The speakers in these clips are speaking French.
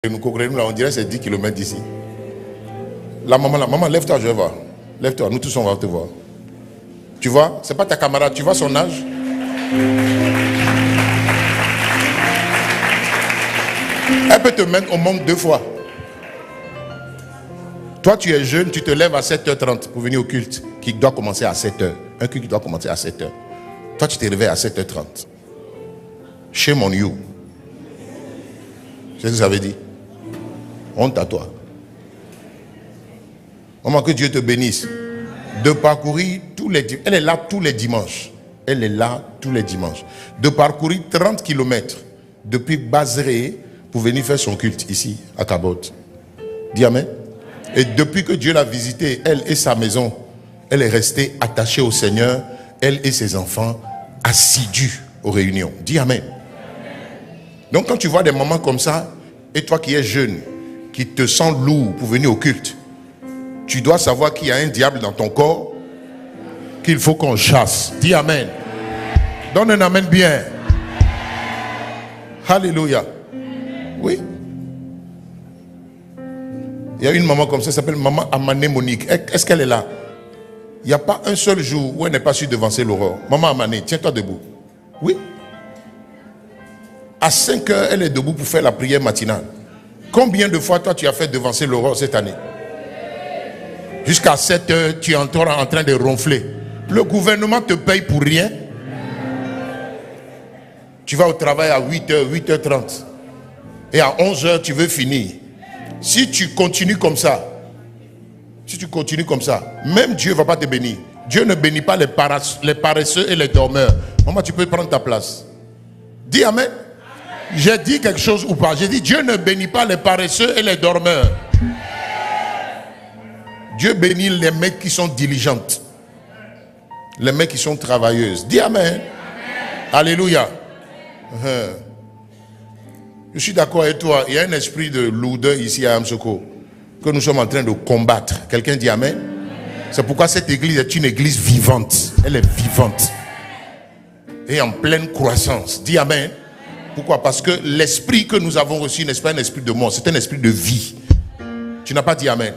là, on dirait que c'est 10 km d'ici. La maman, lève-toi, je vais voir. Lève-toi, nous tous on va te voir. Tu vois, c'est pas ta camarade, tu vois son âge? Elle peut te mettre au monde 2 fois. Toi, tu es jeune, tu te lèves à 7h30 pour venir au culte qui doit commencer à 7h. Un culte qui doit commencer à 7h. Toi, tu t'es réveillé à 7h30. Shame on you. C'est ce que ça veut dire. Honte à toi. Maman, que Dieu te bénisse. De parcourir tous les dimanches. Elle est là tous les dimanches. Elle est là tous les dimanches. De parcourir 30 km depuis Bazré pour venir faire son culte ici à Cabot. Dis amen. Et depuis que Dieu l'a visité, elle et sa maison, elle est restée attachée au Seigneur. Elle et ses enfants assidus aux réunions. Dis amen. Donc quand tu vois des mamans comme ça, et toi qui es jeune, qui te sens lourd pour venir au culte, tu dois savoir qu'il y a un diable dans ton corps qu'il faut qu'on chasse. Dis amen. Donne un amen bien. Alléluia. Oui. Il y a une maman comme ça, elle s'appelle maman Amané Monique. Est-ce qu'elle est là? Il n'y a pas un seul jour où elle n'est pas su devancer l'aurore. Maman Amané, tiens-toi debout. Oui. À 5 heures, elle est debout pour faire la prière matinale. Combien de fois toi tu as fait devancer l'aurore cette année? Jusqu'à 7 heures, tu es encore en train de ronfler. Le gouvernement te paye pour rien. Tu vas au travail à 8h, 8h30. Et à 11h, tu veux finir. Si tu continues comme ça, même Dieu ne va pas te bénir. Dieu ne bénit pas les paresseux et les dormeurs. Maman, tu peux prendre ta place. Dis amen. J'ai dit quelque chose ou pas? J'ai dit Dieu ne bénit pas les paresseux et les dormeurs. Dieu bénit les mecs qui sont diligentes. Les mecs qui sont travailleuses. Dis amen. Amen. Alléluia. Je suis d'accord avec toi. Il y a un esprit de lourdeur ici à Amsoko que nous sommes en train de combattre. Quelqu'un dit amen. C'est pourquoi cette église est une église vivante. Elle est vivante. Et en pleine croissance. Dis amen. Pourquoi? Parce que l'esprit que nous avons reçu n'est pas un esprit de mort, c'est un esprit de vie. Tu n'as pas dit amen.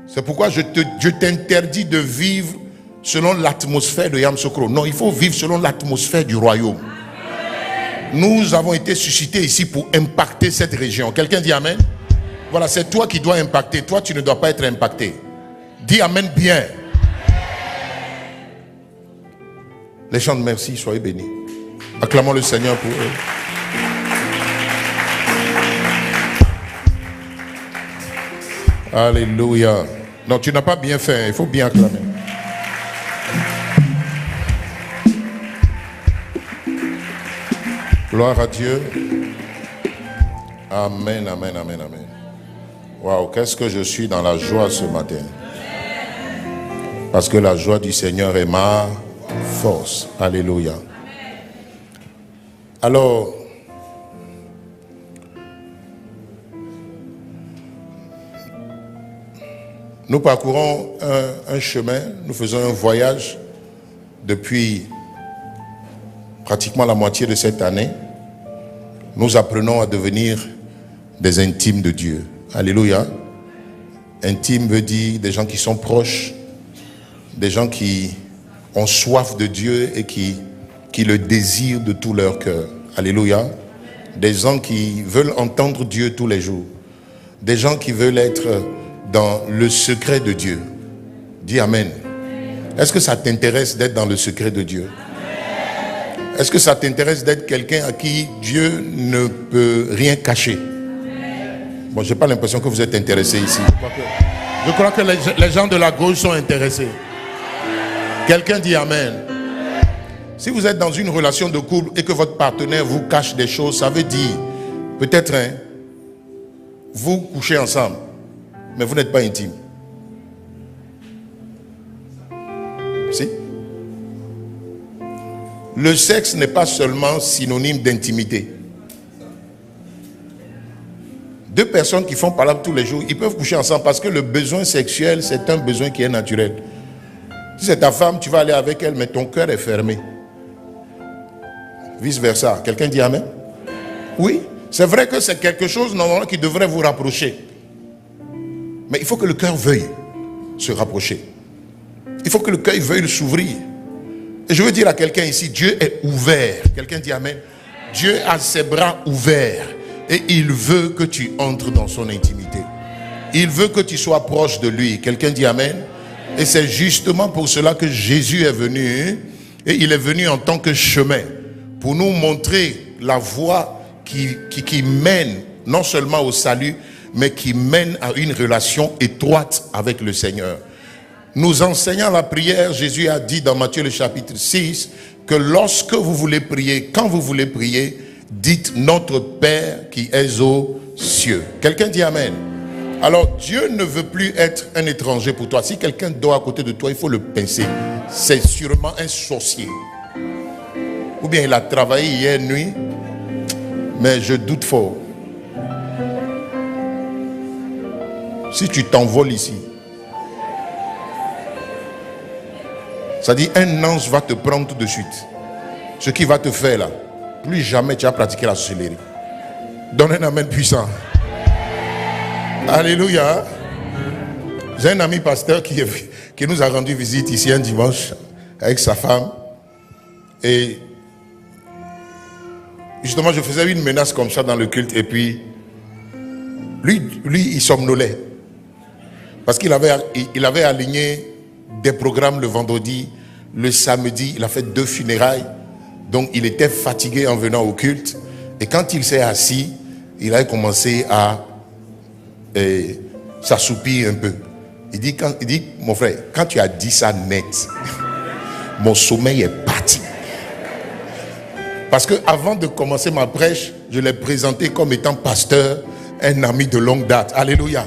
C'est pourquoi je t'interdis de vivre selon l'atmosphère de Yamsokro. Non, il faut vivre selon l'atmosphère du royaume. Nous avons été suscités ici pour impacter cette région. Quelqu'un dit amen? Voilà, c'est toi qui dois impacter. Toi, tu ne dois pas être impacté. Dis amen bien. Les chants de merci, soyez bénis. Acclamons le Seigneur pour eux. Alléluia. Non, tu n'as pas bien fait, il faut bien acclamer. Gloire à Dieu. Amen, amen, amen, amen. Waouh, qu'est-ce que je suis dans la joie ce matin. Parce que la joie du Seigneur est ma force. Alléluia. Alors, nous parcourons un chemin, nous faisons un voyage depuis pratiquement la moitié de cette année. Nous apprenons à devenir des intimes de Dieu. Alléluia. Intime veut dire des gens qui sont proches, des gens qui ont soif de Dieu et qui le désirent de tout leur cœur. Alléluia. Des gens qui veulent entendre Dieu tous les jours. Des gens qui veulent être dans le secret de Dieu. Dis amen. Est-ce que ça t'intéresse d'être dans le secret de Dieu? Est-ce que ça t'intéresse d'être quelqu'un à qui Dieu ne peut rien cacher? Bon, je n'ai pas l'impression que vous êtes intéressés ici. Je crois que les gens de la gauche sont intéressés. Quelqu'un dit amen. Si vous êtes dans une relation de couple et que votre partenaire vous cache des choses, ça veut dire, peut-être, vous couchez ensemble, mais vous n'êtes pas intime. Si? Le sexe n'est pas seulement synonyme d'intimité. Deux personnes qui font parler tous les jours, ils peuvent coucher ensemble parce que le besoin sexuel, c'est un besoin qui est naturel. Si c'est ta femme, tu vas aller avec elle, mais ton cœur est fermé. vice-versa. Quelqu'un dit amen? Oui, c'est vrai que c'est quelque chose normalement qui devrait vous rapprocher. Mais il faut que le cœur veuille se rapprocher. Il faut que le cœur veuille s'ouvrir. Et je veux dire à quelqu'un ici, Dieu est ouvert. Quelqu'un dit amen. Dieu a ses bras ouverts et il veut que tu entres dans son intimité. Il veut que tu sois proche de lui. Quelqu'un dit amen. Et c'est justement pour cela que Jésus est venu. Et il est venu en tant que chemin pour nous montrer la voie qui mène non seulement au salut, mais qui mène à une relation étroite avec le Seigneur. Nous enseignant la prière, Jésus a dit dans Matthieu le chapitre 6 que lorsque vous voulez prier, quand vous voulez prier, dites notre Père qui est aux cieux. Quelqu'un dit amen. Alors Dieu ne veut plus être un étranger pour toi. Si quelqu'un dort à côté de toi, il faut le pincer. C'est sûrement un sorcier. Ou bien il a travaillé hier nuit, mais je doute fort. Si tu t'envoles ici, ça dit un ange va te prendre tout de suite. Ce qui va te faire là, plus jamais tu vas pratiquer la sorcellerie. Donne un amen puissant. Alléluia. J'ai un ami pasteur qui nous a rendu visite ici un dimanche avec sa femme. Et justement, je faisais une menace comme ça dans le culte. Et puis, lui il somnolait. Parce qu'il avait aligné des programmes le vendredi, le samedi, il a fait 2 funérailles. Donc il était fatigué en venant au culte. Et quand il s'est assis, il a commencé à s'assoupir un peu. Il dit, mon frère, quand tu as dit ça net, mon sommeil est parti. Parce que avant de commencer ma prêche, je l'ai présenté comme étant pasteur, un ami de longue date. Alléluia.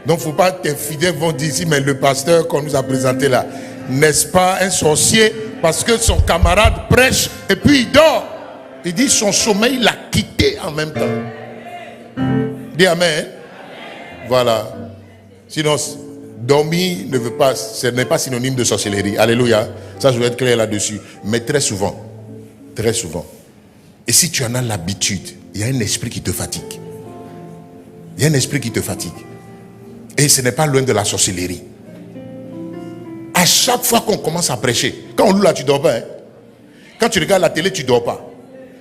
Donc, il ne faut pas, tes fidèles vont dire ici, mais le pasteur qu'on nous a présenté là, n'est-ce pas un sorcier? Parce que son camarade prêche et puis il dort. Il dit son sommeil l'a quitté en même temps. Dis amen. Voilà. Sinon, dormir ce n'est pas synonyme de sorcellerie. Alléluia. Ça, je vais être clair là-dessus. Mais très souvent. Et si tu en as l'habitude, il y a un esprit qui te fatigue. Il y a un esprit qui te fatigue. Et ce n'est pas loin de la sorcellerie. À chaque fois qu'on commence à prêcher, quand on loue là, tu ne dors pas. Hein? Quand tu regardes la télé, tu ne dors pas.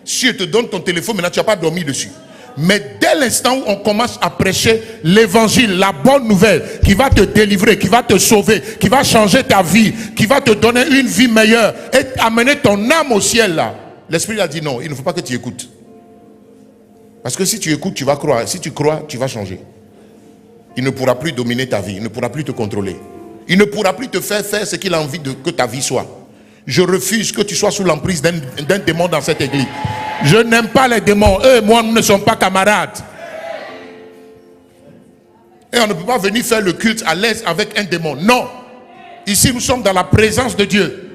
Si je te donne ton téléphone, maintenant tu n'as pas dormi dessus. Mais dès l'instant où on commence à prêcher l'évangile, la bonne nouvelle, qui va te délivrer, qui va te sauver, qui va changer ta vie, qui va te donner une vie meilleure et amener ton âme au ciel là, l'esprit a dit non, il ne faut pas que tu écoutes. Parce que si tu écoutes, tu vas croire. Si tu crois, tu vas changer. Il ne pourra plus dominer ta vie. Il ne pourra plus te contrôler. Il ne pourra plus te faire ce qu'il a envie que ta vie soit. Je refuse que tu sois sous l'emprise d'un démon dans cette église. Je n'aime pas les démons. Eux et moi, nous ne sommes pas camarades. Et on ne peut pas venir faire le culte à l'aise avec un démon. Non. Ici, nous sommes dans la présence de Dieu.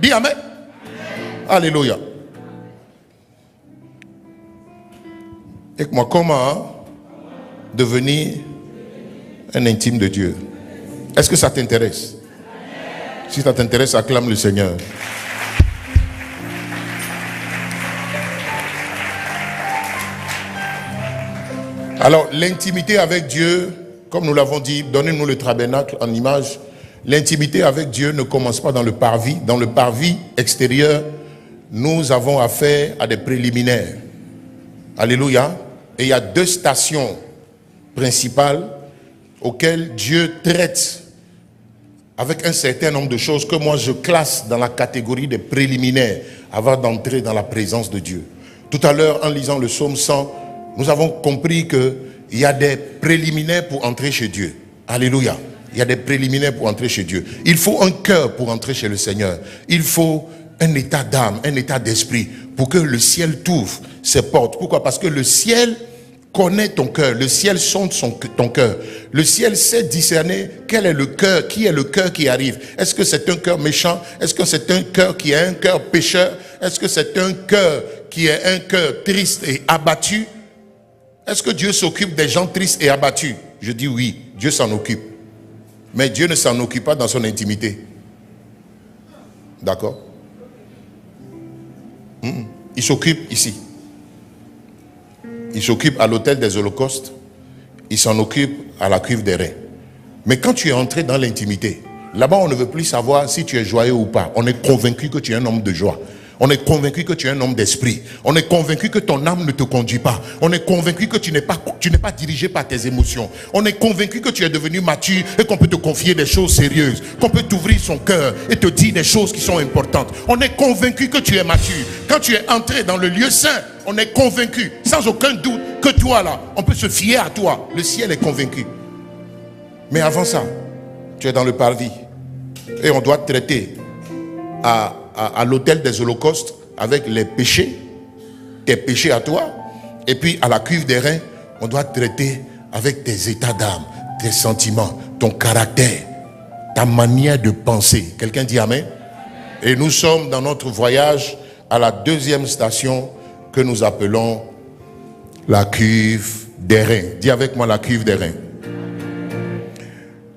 Dis amen. Alléluia. Et moi, comment devenir un intime de Dieu? Est-ce que ça t'intéresse? Si ça t'intéresse, acclame le Seigneur. Alors, l'intimité avec Dieu, comme nous l'avons dit, donnez-nous le tabernacle en image. L'intimité avec Dieu ne commence pas dans le parvis. Dans le parvis extérieur, nous avons affaire à des préliminaires. Alléluia. Et il y a 2 stations principales auxquelles Dieu traite avec un certain nombre de choses que moi je classe dans la catégorie des préliminaires avant d'entrer dans la présence de Dieu. Tout à l'heure, en lisant le psaume 100, nous avons compris qu'il y a des préliminaires pour entrer chez Dieu. Alléluia. Il y a des préliminaires pour entrer chez Dieu. Il faut un cœur pour entrer chez le Seigneur. Il faut un état d'âme, un état d'esprit pour que le ciel t'ouvre ses portes. Pourquoi? Parce que le ciel connaît ton cœur. Le ciel sonde ton cœur. Le ciel sait discerner quel est le cœur, qui est le cœur qui arrive. Est-ce que c'est un cœur méchant? Est-ce que c'est un cœur qui est un cœur pécheur? Est-ce que c'est un cœur qui est un cœur triste et abattu? Est-ce que Dieu s'occupe des gens tristes et abattus? Je dis oui, Dieu s'en occupe. Mais Dieu ne s'en occupe pas dans son intimité. D'accord? il s'occupe ici. Il s'occupe à l'hôtel des holocaustes. Il s'en occupe à la cuve des reins. Mais quand tu es entré dans l'intimité, là-bas on ne veut plus savoir si tu es joyeux ou pas. On est convaincu que tu es un homme de joie. On est convaincu que tu es un homme d'esprit. On est convaincu que ton âme ne te conduit pas. On est convaincu que tu n'es pas dirigé par tes émotions. On est convaincu que tu es devenu mature et qu'on peut te confier des choses sérieuses. Qu'on peut t'ouvrir son cœur et te dire des choses qui sont importantes. On est convaincu que tu es mature. Quand tu es entré dans le lieu saint, on est convaincu, sans aucun doute, que toi là, on peut se fier à toi. Le ciel est convaincu. Mais avant ça, tu es dans le parvis. Et on doit te traiter à l'hôtel des holocaustes avec les péchés, tes péchés à toi, et puis à la cuve des reins, on doit te traiter avec tes états d'âme, tes sentiments, ton caractère, ta manière de penser. Quelqu'un dit amen? Et nous sommes dans notre voyage à la deuxième station que nous appelons la cuve des reins. Dis avec moi la cuve des reins.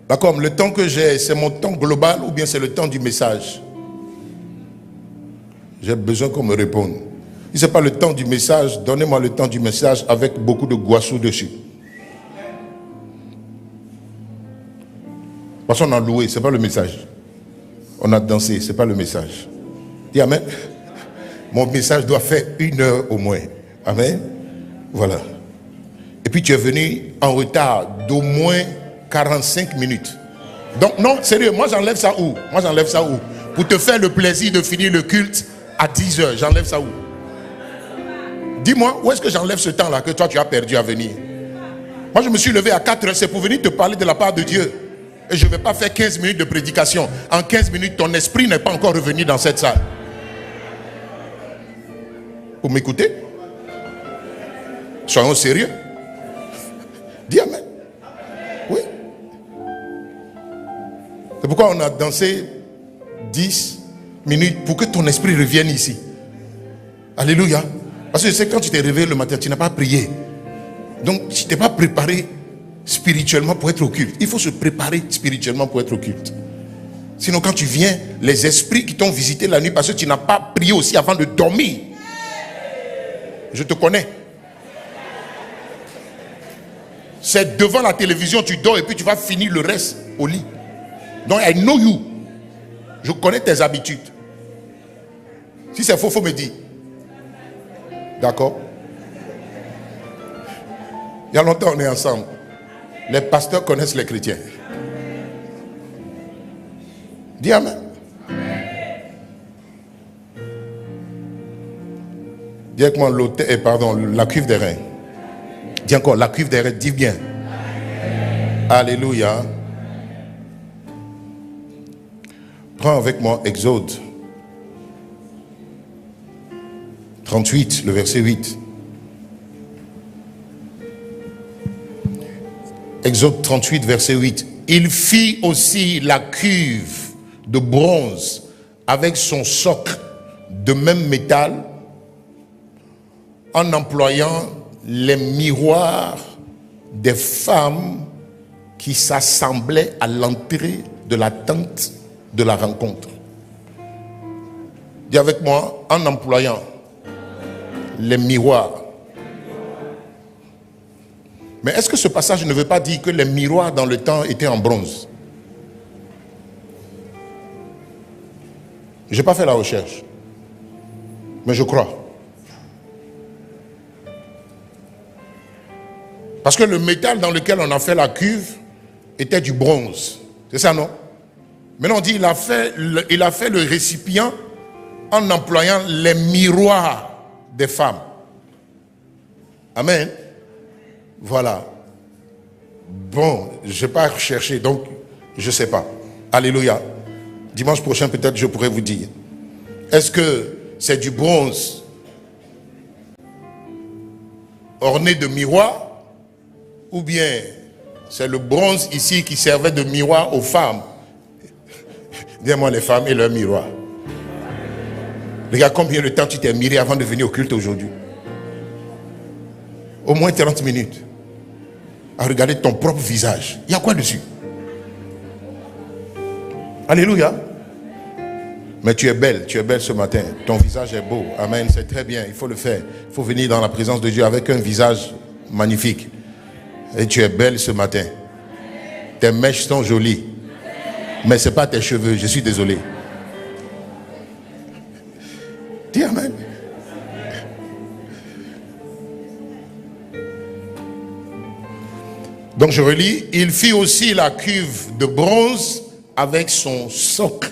D'accord, le temps que j'ai, c'est mon temps global ou bien c'est le temps du message? J'ai besoin qu'on me réponde. Si ce n'est pas le temps du message, donnez-moi le temps du message avec beaucoup de guassou dessus. Parce qu'on a loué, ce n'est pas le message. On a dansé, ce n'est pas le message. Dis amen. Mon message doit faire 1 heure au moins. Amen. Voilà. Et puis tu es venu en retard d'au moins 45 minutes. Donc non, sérieux, moi j'enlève ça où? Moi j'enlève ça où? Pour te faire le plaisir de finir le culte à 10 heures, j'enlève ça où? Dis-moi, où est-ce que j'enlève ce temps-là que toi tu as perdu à venir? Moi je me suis levé à 4 heures, c'est pour venir te parler de la part de Dieu. Et je ne vais pas faire 15 minutes de prédication. En 15 minutes, ton esprit n'est pas encore revenu dans cette salle. Vous m'écoutez? Soyons sérieux. Dis amen. Oui. C'est pourquoi on a dansé 10 minutes pour que ton esprit revienne ici. Alléluia. Parce que je sais que quand tu t'es réveillé le matin, tu n'as pas prié. Donc tu t'es pas préparé spirituellement pour être au culte. Il faut se préparer spirituellement pour être au culte. Sinon quand tu viens, les esprits qui t'ont visité la nuit parce que tu n'as pas prié aussi avant de dormir. Je te connais. C'est devant la télévision, tu dors et puis tu vas finir le reste au lit. Donc I know you. Je connais tes habitudes. Si c'est faux, faut me dire. D'accord? Il y a longtemps on est ensemble. Les pasteurs connaissent les chrétiens. Dis amen. Dis avec moi la cuve des reins. Dis encore la cuve des reins, dis bien. Alléluia. Prends avec moi Exode 38, le verset 8. Exode 38, verset 8. Il fit aussi la cuve de bronze avec son socle de même métal en employant les miroirs des femmes qui s'assemblaient à l'entrée de la tente de la rencontre. Dis avec moi, en employant les miroirs. Mais est-ce que ce passage ne veut pas dire que les miroirs dans le temps étaient en bronze? Je n'ai pas fait la recherche, mais je crois. Parce que le métal dans lequel on a fait la cuve était du bronze. C'est ça, non? Maintenant on dit il a fait le récipient en employant les miroirs des femmes. Amen. Voilà. Bon, je n'ai pas recherché, donc je ne sais pas. Alléluia. Dimanche prochain, peut-être je pourrai vous dire. Est-ce que c'est du bronze orné de miroirs? Ou bien c'est le bronze ici qui servait de miroir aux femmes? Dis-moi les femmes et leurs miroirs. Regarde combien de temps tu t'es miré avant de venir au culte aujourd'hui. Au moins 30 minutes. À regarder ton propre visage. Il y a quoi dessus? Alléluia. Mais tu es belle ce matin. Ton visage est beau. Amen, c'est très bien, il faut le faire. Il faut venir dans la présence de Dieu avec un visage magnifique. Et tu es belle ce matin. Tes mèches sont jolies. Mais ce n'est pas tes cheveux, je suis désolé. Dis amen. Donc je relis. Il fit aussi la cuve de bronze avec son socle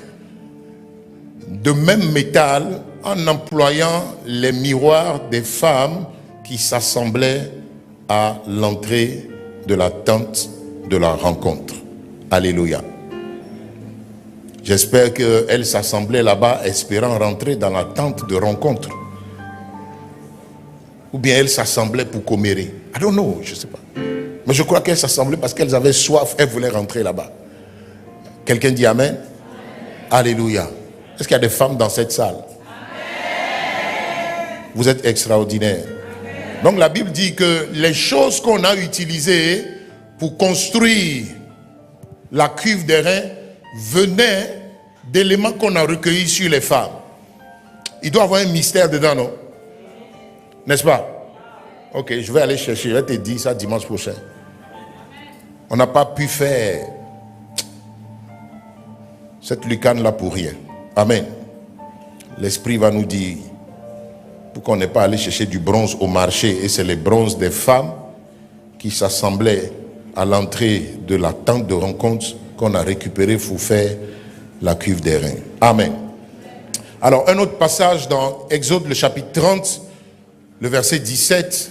de même métal, en employant les miroirs des femmes qui s'assemblaient à l'entrée de la tente de la rencontre. Alléluia. J'espère qu'elles s'assemblaient là-bas espérant rentrer dans la tente de rencontre. Ou bien elles s'assemblaient pour commérer. I don't know, je ne sais pas. Mais je crois qu'elles s'assemblaient parce qu'elles avaient soif, elles voulaient rentrer là-bas. Quelqu'un dit amen? Alléluia. Est-ce qu'il y a des femmes dans cette salle? Vous êtes extraordinaires. Donc la Bible dit que les choses qu'on a utilisées pour construire la cuve d'airain venaient d'éléments qu'on a recueillis sur les femmes. Il doit y avoir un mystère dedans, non? N'est-ce pas? Ok, je vais aller chercher, je vais te dire ça dimanche prochain. On n'a pas pu faire cette lucane là pour rien. Amen. L'Esprit va nous dire, pour qu'on n'ait pas allé chercher du bronze au marché, et c'est les bronzes des femmes qui s'assemblaient à l'entrée de la tente de rencontre qu'on a récupéré pour faire la cuve d'airain. Amen. Alors, un autre passage dans Exode, le chapitre 30, le verset 17.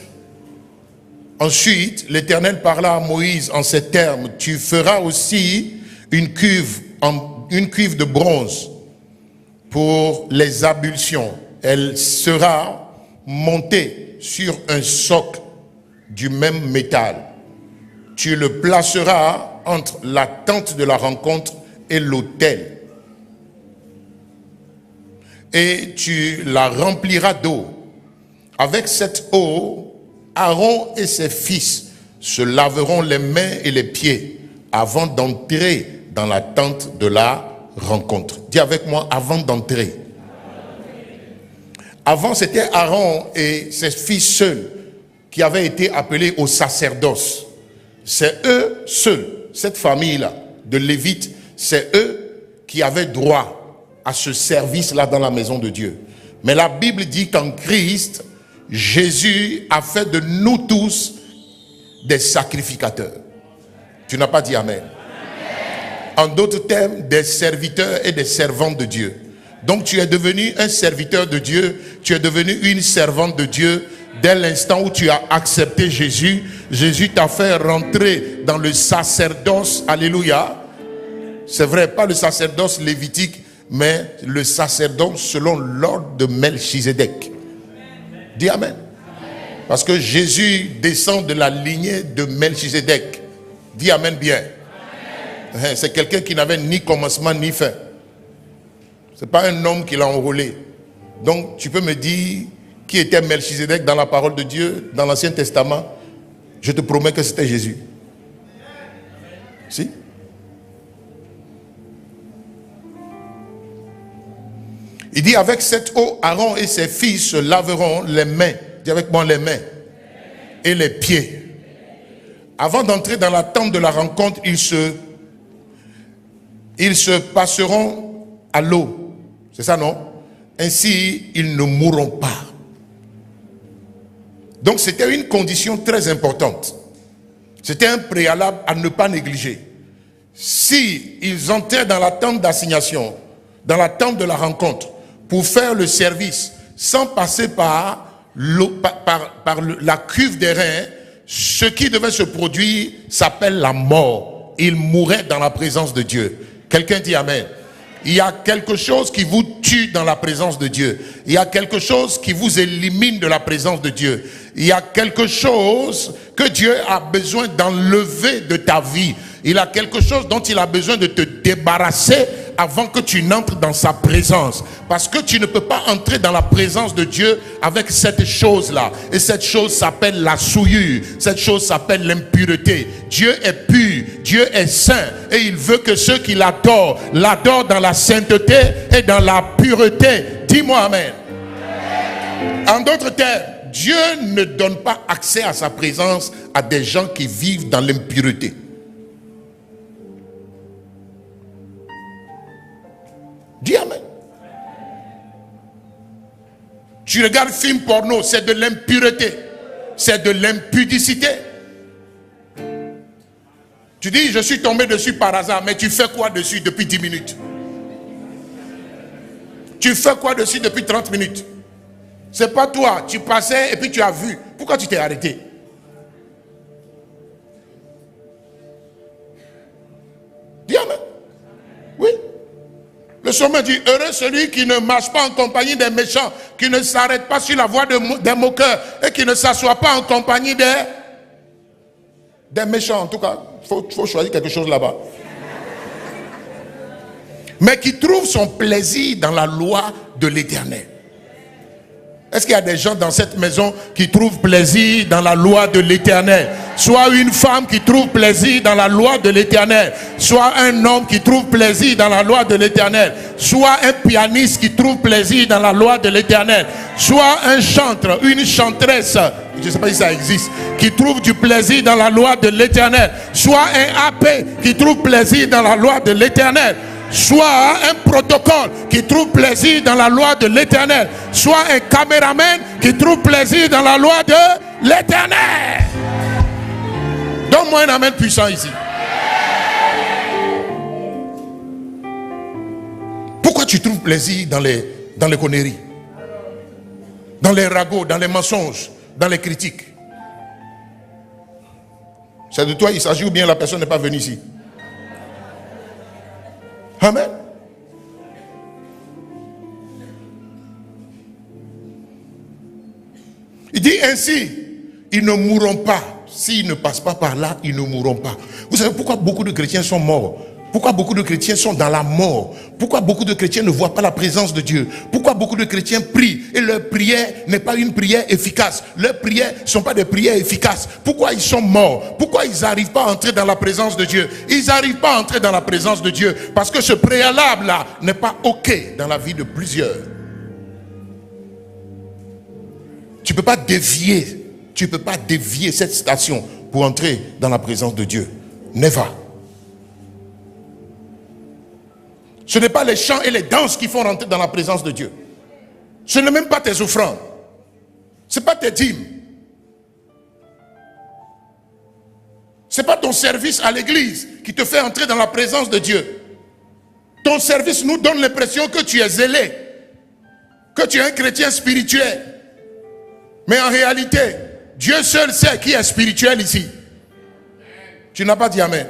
Ensuite, l'Éternel parla à Moïse en ces termes: tu feras aussi une cuve de bronze pour les ablutions. Elle sera montée sur un socle du même métal. Tu le placeras entre la tente de la rencontre et l'autel. Et tu la rempliras d'eau. Avec cette eau, Aaron et ses fils se laveront les mains et les pieds avant d'entrer dans la tente de la rencontre. Dis avec moi, avant d'entrer. Avant, c'était Aaron et ses fils seuls qui avaient été appelés au sacerdoce. C'est eux seuls, cette famille-là de Lévites, c'est eux qui avaient droit à ce service-là dans la maison de Dieu. Mais la Bible dit qu'en Christ, Jésus a fait de nous tous des sacrificateurs. Tu n'as pas dit amen. En d'autres termes, des serviteurs et des servantes de Dieu. Donc tu es devenu un serviteur de Dieu, tu es devenu une servante de Dieu. Dès l'instant où tu as accepté Jésus, Jésus t'a fait rentrer dans le sacerdoce. Alléluia. C'est vrai, pas le sacerdoce lévitique, mais le sacerdoce selon l'ordre de Melchizedek. Dis amen. Parce que Jésus descend de la lignée de Melchizedek. Dis amen bien. C'est quelqu'un qui n'avait ni commencement ni fin. Ce n'est pas un homme qui l'a enrôlé. Donc tu peux me dire qui était Melchizedek dans la parole de Dieu, dans l'Ancien Testament? Je te promets que c'était Jésus. Si? Il dit, avec cette eau, Aaron et ses fils se laveront les mains. Dis avec moi, les mains et les pieds. Avant d'entrer dans la tente de la rencontre, ils se passeront à l'eau. C'est ça, non? Ainsi, ils ne mourront pas. Donc, c'était une condition très importante. C'était un préalable à ne pas négliger. Si ils entraient dans la tente d'assignation, dans la tente de la rencontre, pour faire le service, sans passer par la cuve d'airain, ce qui devait se produire s'appelle la mort. Ils mouraient dans la présence de Dieu. Quelqu'un dit amen. Il y a quelque chose qui vous tue dans la présence de Dieu. Il y a quelque chose qui vous élimine de la présence de Dieu. Il y a quelque chose que Dieu a besoin d'enlever de ta vie. Il y a quelque chose dont il a besoin de te débarrasser avant que tu n'entres dans sa présence. Parce que tu ne peux pas entrer dans la présence de Dieu avec cette chose-là. Et cette chose s'appelle la souillure. Cette chose s'appelle l'impureté. Dieu est pur, Dieu est saint. Et il veut que ceux qui l'adorent dans la sainteté et dans la pureté. Dis-moi amen. En d'autres termes, Dieu ne donne pas accès à sa présence à des gens qui vivent dans l'impureté. Dis amen. Tu regardes film porno, c'est de l'impureté, c'est de l'impudicité. Tu dis, je suis tombé dessus par hasard, mais tu fais quoi dessus depuis 10 minutes? Tu fais quoi dessus depuis 30 minutes? C'est pas toi, tu passais et puis tu as vu. Pourquoi tu t'es arrêté? Dis amen. Oui. Le sommet dit, heureux celui qui ne marche pas en compagnie des méchants, qui ne s'arrête pas sur la voie des moqueurs et qui ne s'assoit pas en compagnie des méchants. En tout cas, il faut choisir quelque chose là-bas. Mais qui trouve son plaisir dans la loi de l'Éternel. Est-ce qu'il y a des gens dans cette maison qui trouvent plaisir dans la loi de l'Éternel? Soit une femme qui trouve plaisir dans la loi de l'Éternel, soit un homme qui trouve plaisir dans la loi de l'Éternel, soit un pianiste qui trouve plaisir dans la loi de l'Éternel, soit un chanteur, une chanteresse, je ne sais pas si ça existe, qui trouve du plaisir dans la loi de l'Éternel, soit un AP qui trouve plaisir dans la loi de l'Éternel, soit un protocole qui trouve plaisir dans la loi de l'Éternel, soit un caméraman qui trouve plaisir dans la loi de l'Éternel. Donne-moi un amen puissant ici. Pourquoi tu trouves plaisir dans les conneries, dans les ragots, dans les mensonges, dans les critiques? C'est de toi il s'agit ou bien la personne n'est pas venue ici? Amen. Il dit ainsi, ils ne mourront pas. S'ils ne passent pas par là, ils ne mourront pas. Vous savez pourquoi beaucoup de chrétiens sont morts? Pourquoi beaucoup de chrétiens sont dans la mort? Pourquoi beaucoup de chrétiens ne voient pas la présence de Dieu? Pourquoi beaucoup de chrétiens prient et leur prière n'est pas une prière efficace? Leurs prières ne sont pas des prières efficaces. Pourquoi ils sont morts? Pourquoi ils n'arrivent pas à entrer dans la présence de Dieu? Ils n'arrivent pas à entrer dans la présence de Dieu parce que ce préalable-là n'est pas OK dans la vie de plusieurs. Tu ne peux pas dévier. Tu ne peux pas dévier cette station pour entrer dans la présence de Dieu. Never. Ce n'est pas les chants et les danses qui font rentrer dans la présence de Dieu. Ce n'est même pas tes offrandes. Ce n'est pas tes dîmes. Ce n'est pas ton service à l'église qui te fait entrer dans la présence de Dieu. Ton service nous donne l'impression que tu es zélé, que tu es un chrétien spirituel. Mais en réalité, Dieu seul sait qui est spirituel ici. Tu n'as pas dit amen.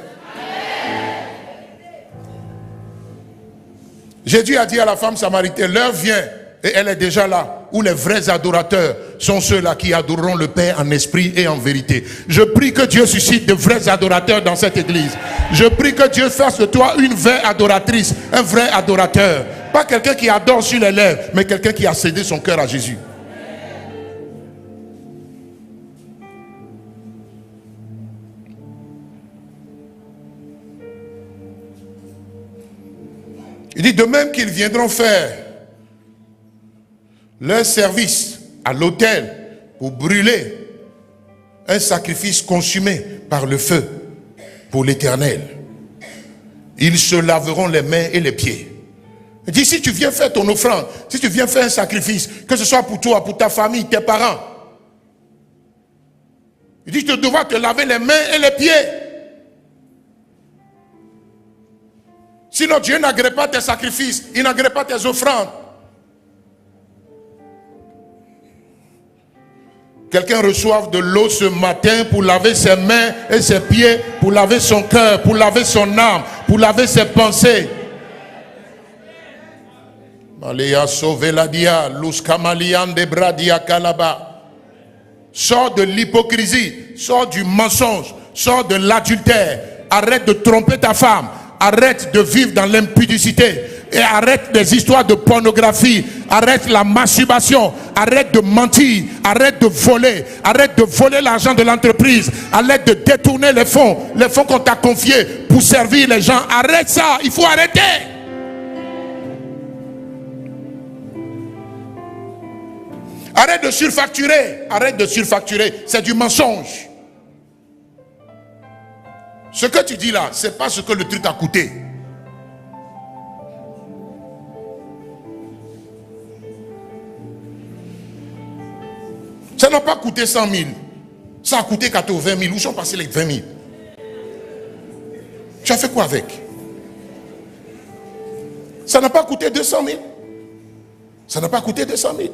Jésus a dit à la femme samaritaine, l'heure vient, et elle est déjà là, où les vrais adorateurs sont ceux-là qui adoreront le Père en esprit et en vérité. Je prie que Dieu suscite de vrais adorateurs dans cette église. Je prie que Dieu fasse de toi une vraie adoratrice, un vrai adorateur. Pas quelqu'un qui adore sur les lèvres, mais quelqu'un qui a cédé son cœur à Jésus. Il dit de même qu'ils viendront faire leur service à l'autel pour brûler un sacrifice consumé par le feu pour l'Éternel. Ils se laveront les mains et les pieds. Il dit si tu viens faire ton offrande, si tu viens faire un sacrifice, que ce soit pour toi, pour ta famille, tes parents, il dit tu devras te laver les mains et les pieds. Sinon Dieu n'agrée pas tes sacrifices, il n'agrée pas tes offrandes. Quelqu'un reçoive de l'eau ce matin pour laver ses mains et ses pieds, pour laver son cœur, pour laver son âme, pour laver ses pensées. Maléa sauvé la dia, luskamalian de bradia kalaba. Sors de l'hypocrisie, sors du mensonge, sors de l'adultère. Arrête de tromper ta femme. arrête de vivre dans l'impudicité. Et arrête des histoires de pornographie. Arrête la masturbation. Arrête de mentir. Arrête de voler. Arrête de voler l'argent de l'entreprise. Arrête de détourner les fonds qu'on t'a confiés pour servir les gens. Arrête ça. Il faut arrêter. Arrête de surfacturer. Arrête de surfacturer. C'est du mensonge. Ce que tu dis là, c'est pas ce que le truc a coûté. Ça n'a pas coûté 100 000. Ça a coûté 80 000. Où sont passés les 20 000? Tu as fait quoi avec? Ça n'a pas coûté 200 000. Ça n'a pas coûté 200 000.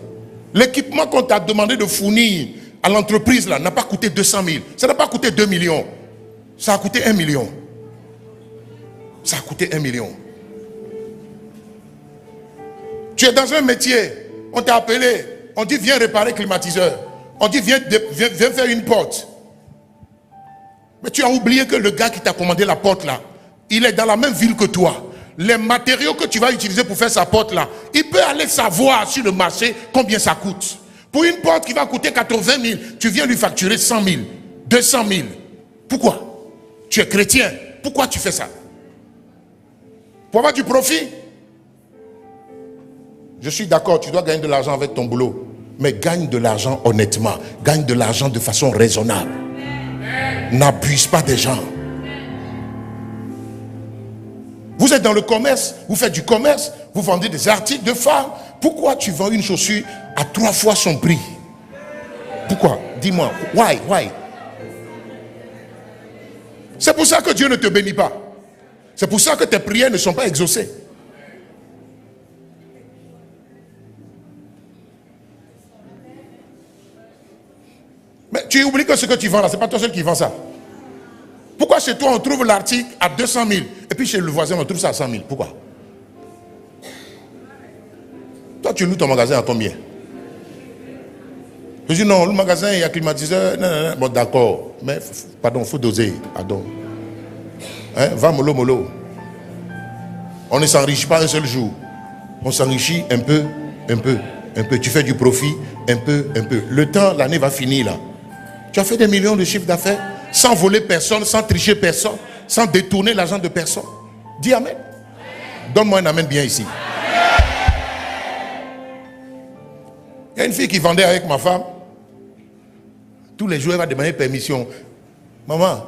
L'équipement qu'on t'a demandé de fournir à l'entreprise là n'a pas coûté 200 000. Ça n'a pas coûté 2 millions. Ça a coûté 1 million. Ça a coûté 1 million. Tu es dans un métier, on t'a appelé, on dit viens réparer climatiseur. On dit viens faire une porte. Mais tu as oublié que le gars qui t'a commandé la porte là, il est dans la même ville que toi. Les matériaux que tu vas utiliser pour faire sa porte là, il peut aller savoir sur le marché combien ça coûte. Pour une porte qui va coûter 80 000, tu viens lui facturer 100 000, 200 000. Pourquoi? Tu es chrétien. Pourquoi tu fais ça? Pour avoir du profit? Je suis d'accord, tu dois gagner de l'argent avec ton boulot. Mais gagne de l'argent honnêtement. Gagne de l'argent de façon raisonnable. N'abuse pas des gens. Vous êtes dans le commerce, vous faites du commerce, vous vendez des articles de femmes. Pourquoi tu vends une chaussure à 3 fois son prix? Pourquoi? Dis-moi. Why? C'est pour ça que Dieu ne te bénit pas. C'est pour ça que tes prières ne sont pas exaucées. Mais tu oublies que ce que tu vends là, ce n'est pas toi seul qui vend ça. Pourquoi chez toi on trouve l'article à 200 000 et puis chez le voisin on trouve ça à 100 000? Pourquoi? Toi tu loues ton magasin à combien? Je dis non, le magasin il y a climatiseur. Non. Bon d'accord, mais pardon, il faut doser. Pardon. Hein? Va mollo. On ne s'enrichit pas un seul jour. On s'enrichit un peu. Tu fais du profit, un peu. Le temps, l'année va finir là. Tu as fait des millions de chiffres d'affaires sans voler personne, sans tricher personne, sans détourner l'argent de personne. Dis amen. Donne-moi un amen bien ici. Il y a une fille qui vendait avec ma femme. Tous les jours, elle va demander permission. Maman,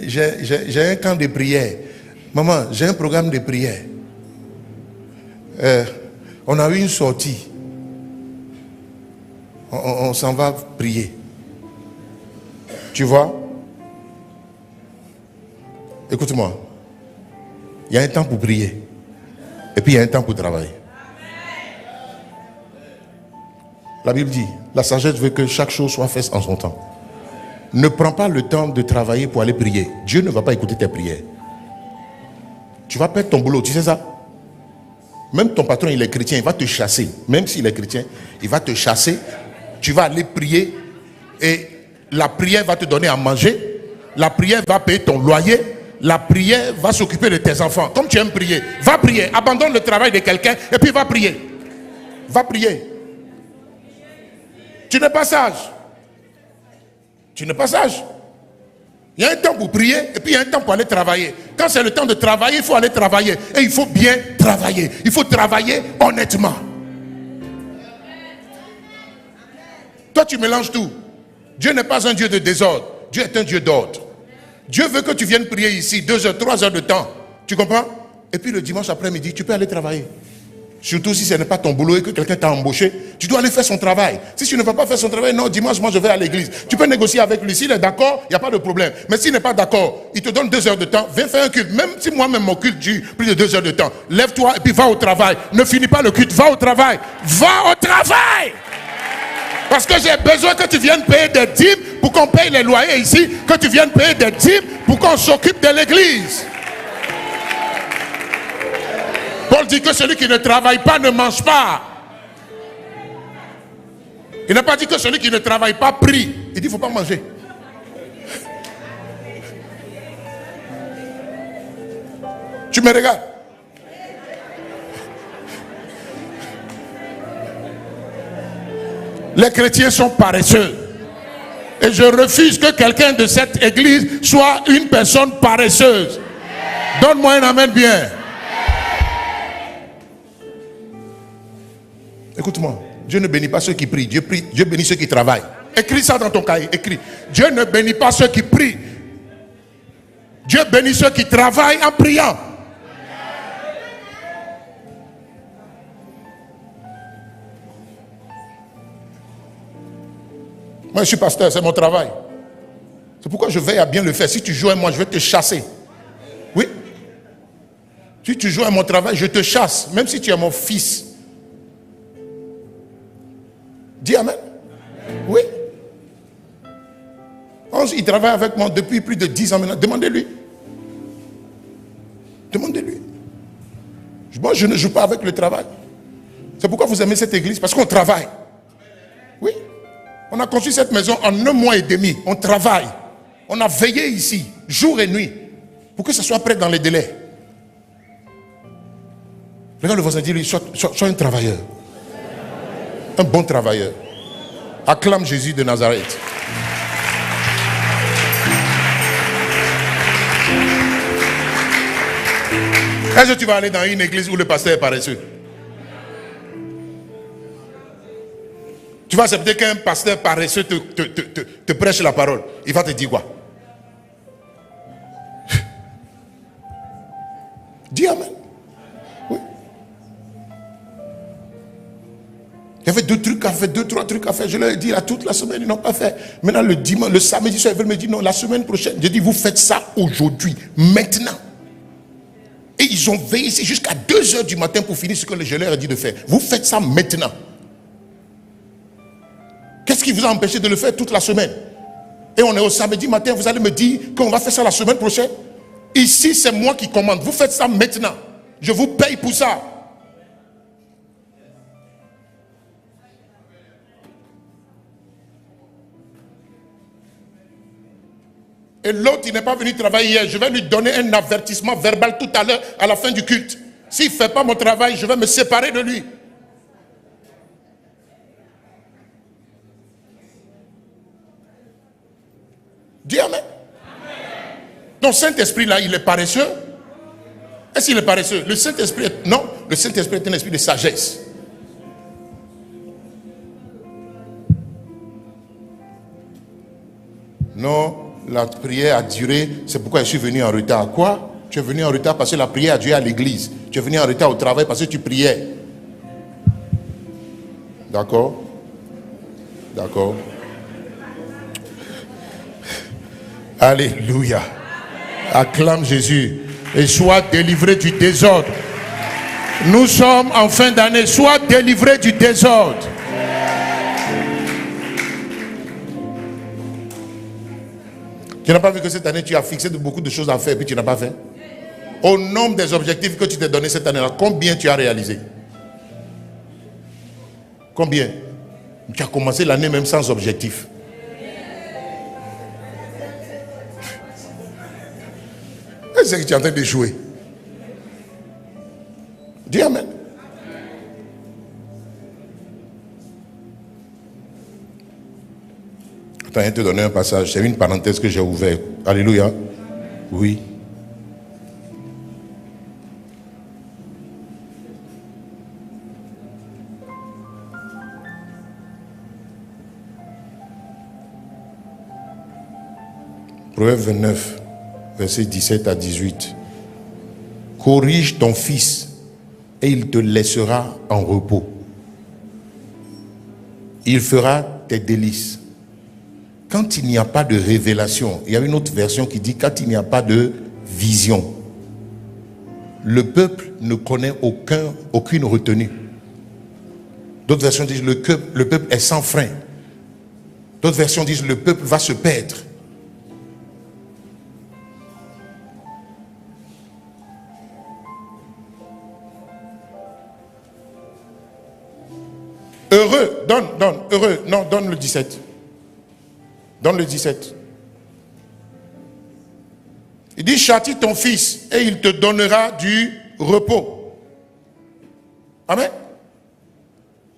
j'ai un camp de prière. Maman, j'ai un programme de prière. On a eu une sortie. On s'en va prier. Tu vois? Écoute-moi. Il y a un temps pour prier. Et puis il y a un temps pour travailler. La Bible dit, la sagesse veut que chaque chose soit faite en son temps. Ne prends pas le temps de travailler pour aller prier. Dieu ne va pas écouter tes prières. Tu vas perdre ton boulot, tu sais ça? Même ton patron, il est chrétien, il va te chasser. Même s'il est chrétien, il va te chasser. Tu vas aller prier et la prière va te donner à manger. La prière va payer ton loyer. La prière va s'occuper de tes enfants. Comme tu aimes prier, va prier. Abandonne le travail de quelqu'un et puis va prier. Va prier. Tu n'es pas sage. Tu n'es pas sage. Il y a un temps pour prier et puis il y a un temps pour aller travailler. Quand c'est le temps de travailler, il faut aller travailler. Et il faut bien travailler. Il faut travailler honnêtement. Toi, tu mélanges tout. Dieu n'est pas un Dieu de désordre. Dieu est un Dieu d'ordre. Dieu veut que tu viennes prier ici 2 heures, 3 heures de temps. Tu comprends? Et puis le dimanche après-midi, tu peux aller travailler. Surtout si ce n'est pas ton boulot et que quelqu'un t'a embauché, tu dois aller faire son travail. Si tu ne vas pas faire son travail, non, dimanche, moi je vais à l'église. Tu peux négocier avec lui. S'il est d'accord, il n'y a pas de problème. Mais s'il n'est pas d'accord, il te donne 2 heures de temps, viens faire un culte. Même si moi-même mon culte dure plus de 2 heures de temps, lève-toi et puis va au travail. Ne finis pas le culte, va au travail. Va au travail! Parce que j'ai besoin que tu viennes payer des dîmes pour qu'on paye les loyers ici, que tu viennes payer des dîmes pour qu'on s'occupe de l'église. Paul dit que celui qui ne travaille pas ne mange pas. Il n'a pas dit que celui qui ne travaille pas prie. Il dit qu'il ne faut pas manger. Tu me regardes. Les chrétiens sont paresseux. Et je refuse que quelqu'un de cette église soit une personne paresseuse. Donne-moi un amen bien. Écoute-moi, Dieu ne bénit pas ceux qui prient, Dieu bénit ceux qui travaillent. Écris ça dans ton cahier, écris. Dieu ne bénit pas ceux qui prient. Dieu bénit ceux qui travaillent en priant. Moi, je suis pasteur, c'est mon travail. C'est pourquoi je veille à bien le faire. Si tu joues à moi, je vais te chasser. Oui. Si tu joues à mon travail, je te chasse. Même si tu es mon fils. Dis amen. Oui. Il travaille avec moi depuis plus de 10 ans maintenant. Demandez-lui. Demandez-lui. Moi, je ne joue pas avec le travail. C'est pourquoi vous aimez cette église. Parce qu'on travaille. Oui. On a construit cette maison en 1 mois et demi. On travaille. On a veillé ici, jour et nuit, pour que ça soit prêt dans les délais. Regarde le voisin, dis-lui, sois un travailleur. Un bon travailleur. Acclame Jésus de Nazareth. Est-ce que tu vas aller dans une église où le pasteur est paresseux? Tu vas accepter qu'un pasteur paresseux te prêche la parole. Il va te dire quoi? Dis amen. Oui. Il y avait 2 trucs à faire, 2-3 trucs à faire. Je leur ai dit là toute la semaine, ils n'ont pas fait. Maintenant le dimanche, le samedi soir, ils veulent me dire non, la semaine prochaine. J'ai dit vous faites ça aujourd'hui, maintenant. Et ils ont veillé ici jusqu'à 2h du matin pour finir ce que je leur ai dit de faire. Vous faites ça maintenant. Qu'est-ce qui vous a empêché de le faire toute la semaine? Et on est au samedi matin, vous allez me dire qu'on va faire ça la semaine prochaine? Ici, c'est moi qui commande. Vous faites ça maintenant. Je vous paye pour ça. Et l'autre, il n'est pas venu travailler hier. Je vais lui donner un avertissement verbal tout à l'heure, à la fin du culte. S'il ne fait pas mon travail, je vais me séparer de lui. Dis amen. Donc Saint-Esprit là, il est paresseux. Est-ce qu'il est paresseux? Le Saint-Esprit, non, le Saint-Esprit est un esprit de sagesse. Non, la prière a duré, c'est pourquoi je suis venu en retard. Quoi? Tu es venu en retard parce que la prière a duré à l'église. Tu es venu en retard au travail parce que tu priais. D'accord? D'accord. Alléluia. Acclame Jésus. Et sois délivré du désordre. Nous sommes en fin d'année. Sois délivré du désordre. Tu n'as pas vu que cette année tu as fixé beaucoup de choses à faire et puis tu n'as pas fait? Au nombre des objectifs que tu t'es donné cette année-là, combien tu as réalisé? Combien? Tu as commencé l'année même sans objectif. C'est que tu es en train de jouer. Dis amen. Attends, je vais te donner un passage. C'est une parenthèse que j'ai ouverte. Alléluia. Oui. Proverbe 29. Verset 17 à 18. Corrige ton fils et il te laissera en repos. Il fera tes délices. Quand il n'y a pas de révélation, il y a une autre version qui dit quand il n'y a pas de vision, le peuple ne connaît aucune retenue. D'autres versions disent le peuple est sans frein. D'autres versions disent le peuple va se perdre. Heureux, donne le 17. Donne le 17. Il dit, châtie ton fils et il te donnera du repos. Amen.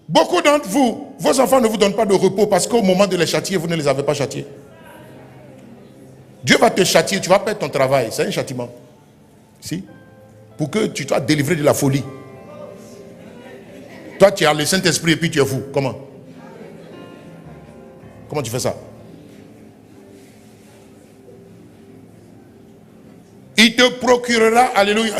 Beaucoup d'entre vous, vos enfants ne vous donnent pas de repos parce qu'au moment de les châtier, vous ne les avez pas châtiés. Dieu va te châtier, tu vas perdre ton travail. C'est un châtiment. Si? Pour que tu sois délivré de la folie. Toi, tu as le Saint-Esprit et puis tu es fou. Comment? Comment tu fais ça? Il te procurera, alléluia,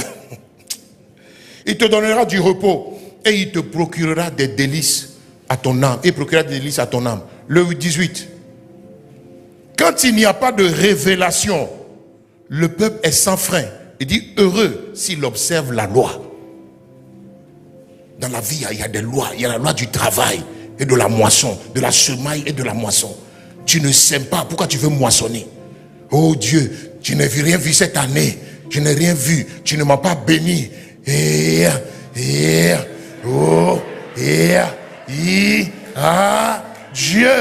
il te donnera du repos et il te procurera des délices à ton âme. Il procurera des délices à ton âme. Le 18. Quand il n'y a pas de révélation, le peuple est sans frein. Il dit heureux s'il observe la loi. Dans la vie, il y a des lois. Il y a la loi du travail et de la moisson, de la semaille et de la moisson. Tu ne sèmes pas. Pourquoi tu veux moissonner? Oh Dieu, tu n'as rien vu cette année. Je n'ai rien vu. Tu ne m'as pas béni. Dieu,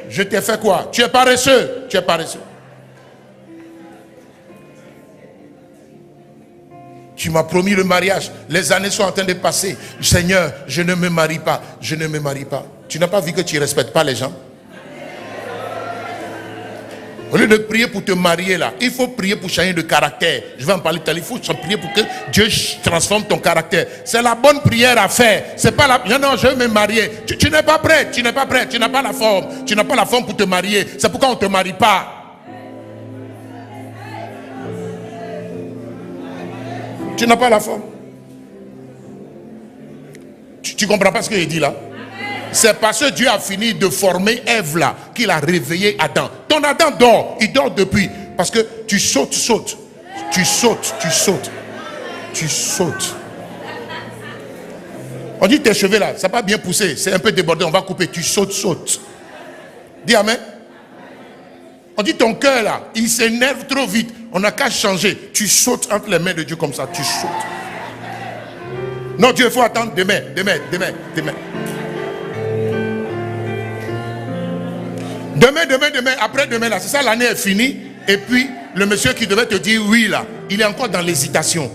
je t'ai fait quoi? Tu es paresseux. Tu es paresseux. Tu m'as promis le mariage. Les années sont en train de passer. Seigneur, je ne me marie pas. Je ne me marie pas. Tu n'as pas vu que tu ne respectes pas les gens? Au lieu de prier pour te marier là, il faut prier pour changer de caractère. Je vais en parler tout à l'heure. Il faut prier pour que Dieu transforme ton caractère. C'est la bonne prière à faire. C'est pas la... Non, je veux me marier. Tu n'es pas prêt. Tu n'es pas prêt. Tu n'as pas la forme. Tu n'as pas la forme pour te marier. C'est pourquoi on ne te marie pas. Tu n'as pas la forme. Tu ne comprends pas ce qu'il dit là? C'est parce que Dieu a fini de former Ève là qu'il a réveillé Adam. Ton Adam dort, il dort depuis. Parce que tu sautes. Tu sautes. On dit tes cheveux là, ça n'a pas bien poussé, c'est un peu débordé, on va couper. Tu sautes. Dis amen. On dit ton cœur là, il s'énerve trop vite. On n'a qu'à changer. Tu sautes entre les mains de Dieu comme ça, tu sautes. Non, Dieu, il faut attendre demain. Demain, après demain là, c'est ça, l'année est finie. Et puis, le monsieur qui devait te dire oui là, il est encore dans l'hésitation.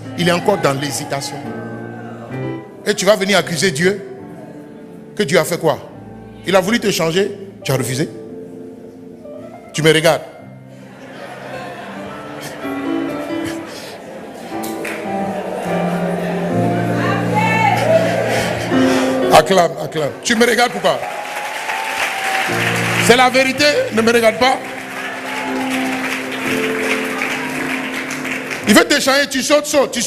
Et tu vas venir accuser Dieu. Que Dieu a fait quoi? Il a voulu te changer, tu as refusé. Tu me regardes. Acclame. Tu me regardes pourquoi? C'est la vérité, ne me regarde pas. Il veut te changer, tu sautes.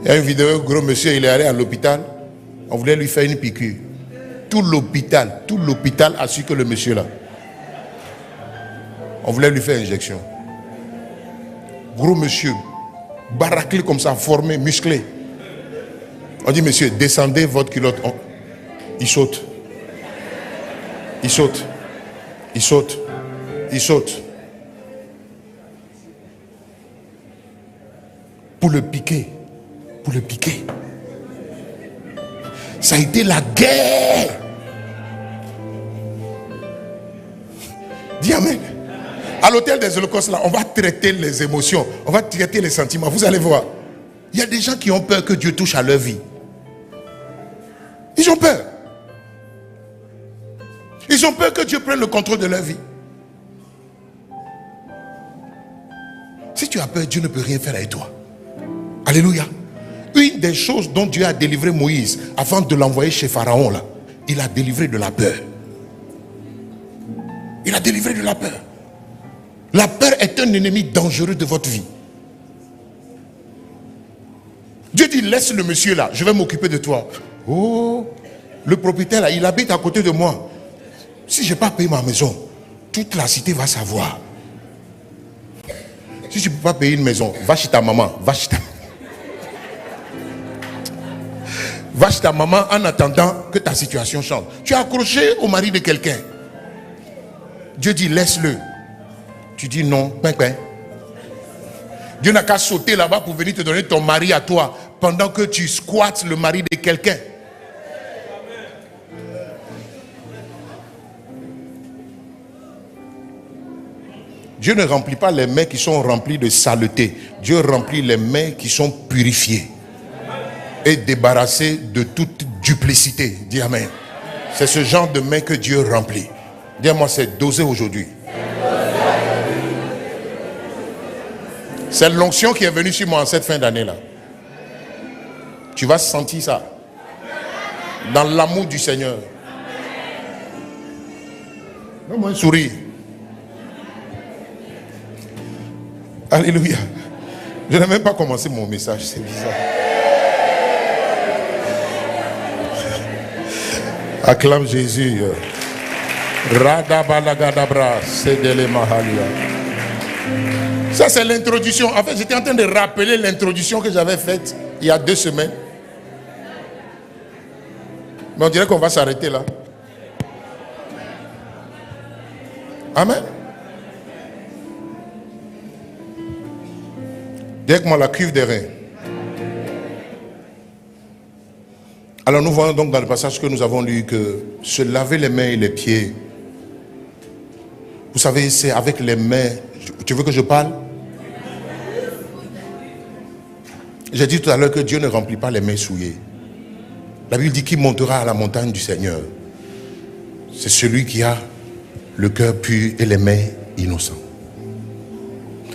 Il y a une vidéo, un gros monsieur, il est allé à l'hôpital. On voulait lui faire une piqûre. Tout l'hôpital a su que le monsieur là. On voulait lui faire une injection. Gros monsieur, baraqué comme ça, formé, musclé. On dit, monsieur, descendez votre culotte. Il saute. Pour le piquer. Ça a été la guerre. Dis amen. À l'hôtel des Holocaustes, là, on va traiter les émotions, on va traiter les sentiments. Vous allez voir. Il y a des gens qui ont peur que Dieu touche à leur vie. Ils ont peur. Ils ont peur que Dieu prenne le contrôle de leur vie. Si tu as peur, Dieu ne peut rien faire avec toi. Alléluia. Une des choses dont Dieu a délivré Moïse avant de l'envoyer chez Pharaon, là, il a délivré de la peur. Il a délivré de la peur. La peur est un ennemi dangereux de votre vie. Dieu dit, laisse le monsieur là, je vais m'occuper de toi. Oh, le propriétaire là, il habite à côté de moi. Si je n'ai pas payé ma maison, toute la cité va savoir. Si tu ne peux pas payer une maison, va chez ta maman, va chez ta maman en attendant que ta situation change. Tu es accroché au mari de quelqu'un. Dieu dit, laisse-le. Tu dis non, Dieu n'a qu'à sauter là-bas pour venir te donner ton mari à toi pendant que tu squattes le mari de quelqu'un. Dieu ne remplit pas les mains qui sont remplies de saleté. Dieu remplit les mains qui sont purifiées et débarrassées de toute duplicité. Dis amen. C'est ce genre de mains que Dieu remplit. Dis-moi, c'est dosé aujourd'hui. C'est l'onction qui est venue sur moi en cette fin d'année-là. Tu vas sentir ça. Dans l'amour du Seigneur. Donne-moi un sourire. Alléluia. Je n'ai même pas commencé mon message, c'est bizarre. Acclame Jésus. Radabalagadabra, Sedele Mahalia. Ça, c'est l'introduction. En fait, j'étais en train de rappeler l'introduction que j'avais faite il y a 2 semaines. Mais on dirait qu'on va s'arrêter là. Amen. Dis-moi la cuve des reins. Alors nous voyons donc dans le passage que nous avons lu que se laver les mains et les pieds, vous savez, c'est avec les mains. Tu veux que je parle? J'ai dit tout à l'heure que Dieu ne remplit pas les mains souillées. La Bible dit qu'il montera à la montagne du Seigneur. C'est celui qui a le cœur pur et les mains innocents.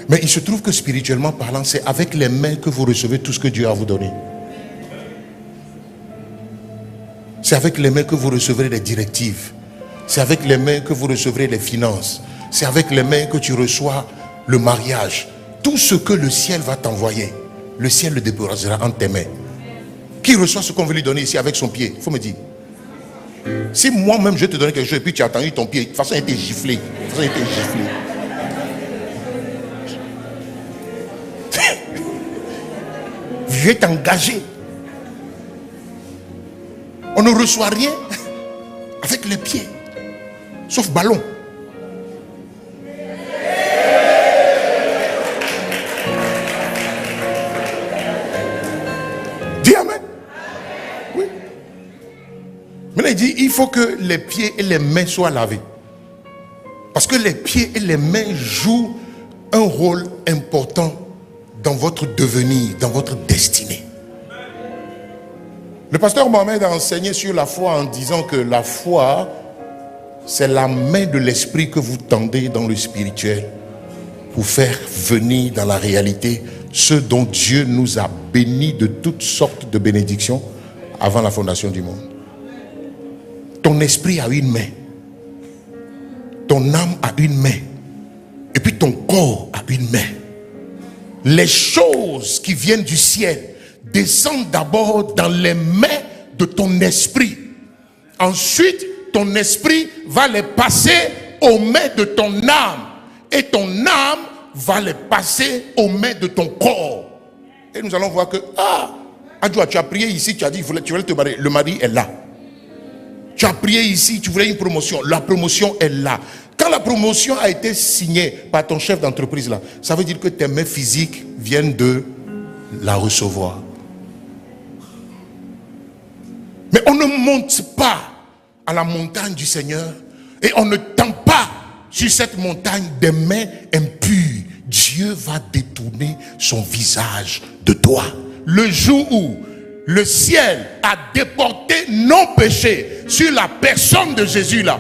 Mais il se trouve que spirituellement parlant, c'est avec les mains que vous recevez tout ce que Dieu a à vous donner. C'est avec les mains que vous recevrez les directives. C'est avec les mains que vous recevrez les finances. C'est avec les mains que tu reçois le mariage. Tout ce que le ciel va t'envoyer, le ciel le déposera entre tes mains. Qui reçoit ce qu'on veut lui donner ici avec son pied? Il faut me dire. Si moi-même je te donne quelque chose et puis tu as tendu ton pied, de toute façon il était giflé. Je vais t'engager. On ne reçoit rien avec les pieds, sauf ballon. Dis amen. Oui. Maintenant il dit, il faut que les pieds et les mains soient lavés. Parce que les pieds et les mains jouent un rôle important dans votre devenir, dans votre destinée. Le pasteur Mohamed a enseigné sur la foi en disant que la foi, c'est la main de l'esprit que vous tendez dans le spirituel pour faire venir dans la réalité ce dont Dieu nous a bénis de toutes sortes de bénédictions avant la fondation du monde. Ton esprit a une main, ton âme a une main, et puis ton corps a une main. Les choses qui viennent du ciel descendent d'abord dans les mains de ton esprit. Ensuite, ton esprit va les passer aux mains de ton âme. Et ton âme va les passer aux mains de ton corps. Et nous allons voir que, Adjoua, tu as prié ici, tu as dit tu voulais te marier. Le mari est là. Tu as prié ici, tu voulais une promotion. La promotion est là. Quand la promotion a été signée par ton chef d'entreprise là, ça veut dire que tes mains physiques viennent de la recevoir. Mais on ne monte pas à la montagne du Seigneur et on ne tend pas sur cette montagne des mains impures. Dieu va détourner son visage de toi. Le jour où le ciel a déporté nos péchés sur la personne de Jésus là,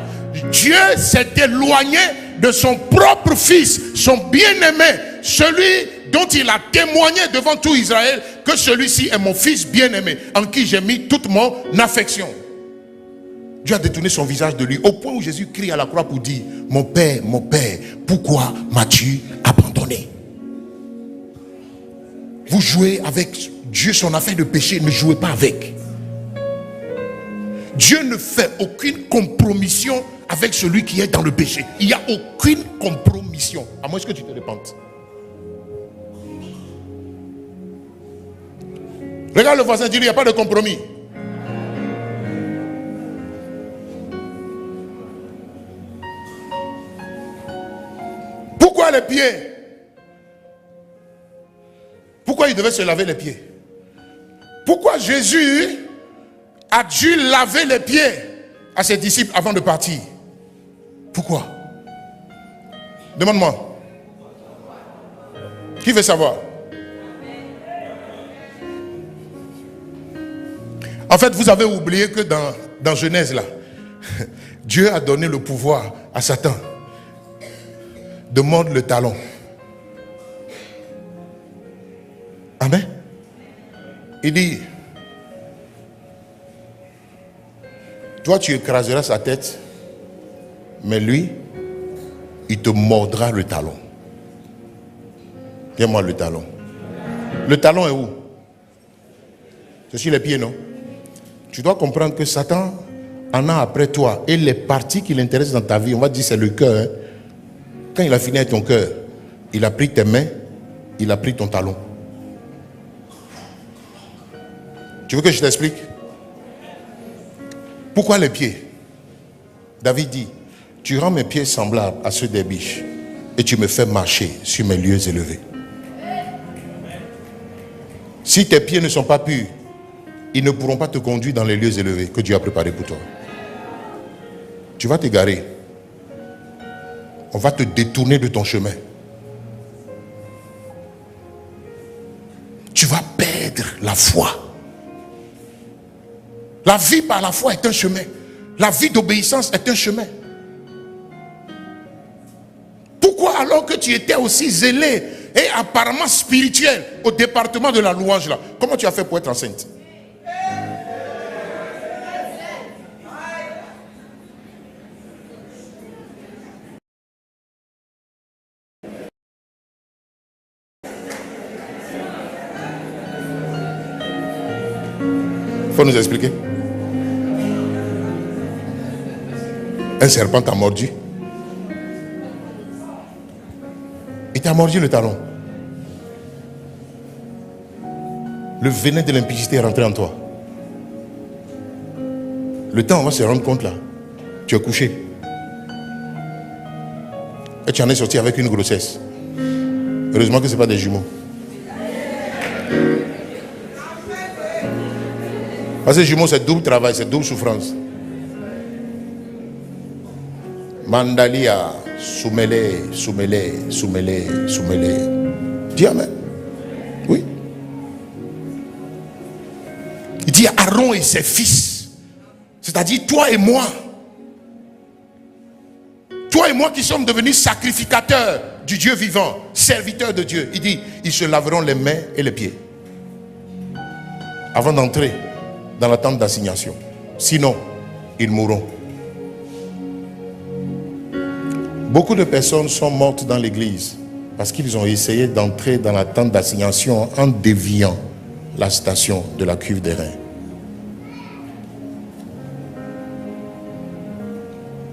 Dieu s'est éloigné de son propre fils, son bien-aimé, celui dont il a témoigné devant tout Israël que celui-ci est mon fils bien-aimé, en qui j'ai mis toute mon affection. Dieu a détourné son visage de lui au point où Jésus crie à la croix pour dire, mon Père, pourquoi m'as-tu abandonné? Vous jouez avec Dieu, son affaire de péché, ne jouez pas avec. Dieu ne fait aucune compromission avec celui qui est dans le péché. Il n'y a aucune compromission, à moins que tu te repentes. Regarde le voisin, dis-lui, il n'y a pas de compromis. Pourquoi les pieds? Pourquoi il devait se laver les pieds? Pourquoi Jésus a dû laver les pieds à ses disciples avant de partir? Pourquoi? Demande-moi. Qui veut savoir? En fait, vous avez oublié que dans Genèse là, Dieu a donné le pouvoir à Satan de mordre le talon. Amen. Il dit, toi tu écraseras sa tête, mais lui, il te mordra le talon. Viens-moi le talon. Le talon est où? C'est sur les pieds, non? Tu dois comprendre que Satan en a après toi. Et les parties qui l'intéressent dans ta vie, on va dire c'est le cœur. Hein? Quand il a fini avec ton cœur, il a pris tes mains, il a pris ton talon. Tu veux que je t'explique? Pourquoi les pieds? David dit, tu rends mes pieds semblables à ceux des biches et tu me fais marcher sur mes lieux élevés. Si tes pieds ne sont pas purs, ils ne pourront pas te conduire dans les lieux élevés que Dieu a préparés pour toi. Tu vas t'égarer. On va te détourner de ton chemin. Tu vas perdre la foi. La vie par la foi est un chemin. La vie d'obéissance est un chemin. Pourquoi alors que tu étais aussi zélé et apparemment spirituel au département de la louange là, comment tu as fait pour être enceinte? Il faut nous expliquer. Un serpent t'a mordu. Il t'a mordu le talon. Le venin de l'impudicité est rentré en toi. Le temps, on va se rendre compte là. Tu es couché. Et tu en es sorti avec une grossesse. Heureusement que ce n'est pas des jumeaux. Parce que les jumeaux, c'est double travail, c'est double souffrance. Mandalia, soumele, soumele, soumele, soumele. Dis amen. Oui. Il dit Aaron et ses fils. C'est-à-dire toi et moi. Toi et moi qui sommes devenus sacrificateurs du Dieu vivant, serviteurs de Dieu. Il dit, ils se laveront les mains et les pieds avant d'entrer dans la tente d'assignation. Sinon, ils mourront. Beaucoup de personnes sont mortes dans l'église parce qu'ils ont essayé d'entrer dans la tente d'assignation en déviant la station de la cuve des reins.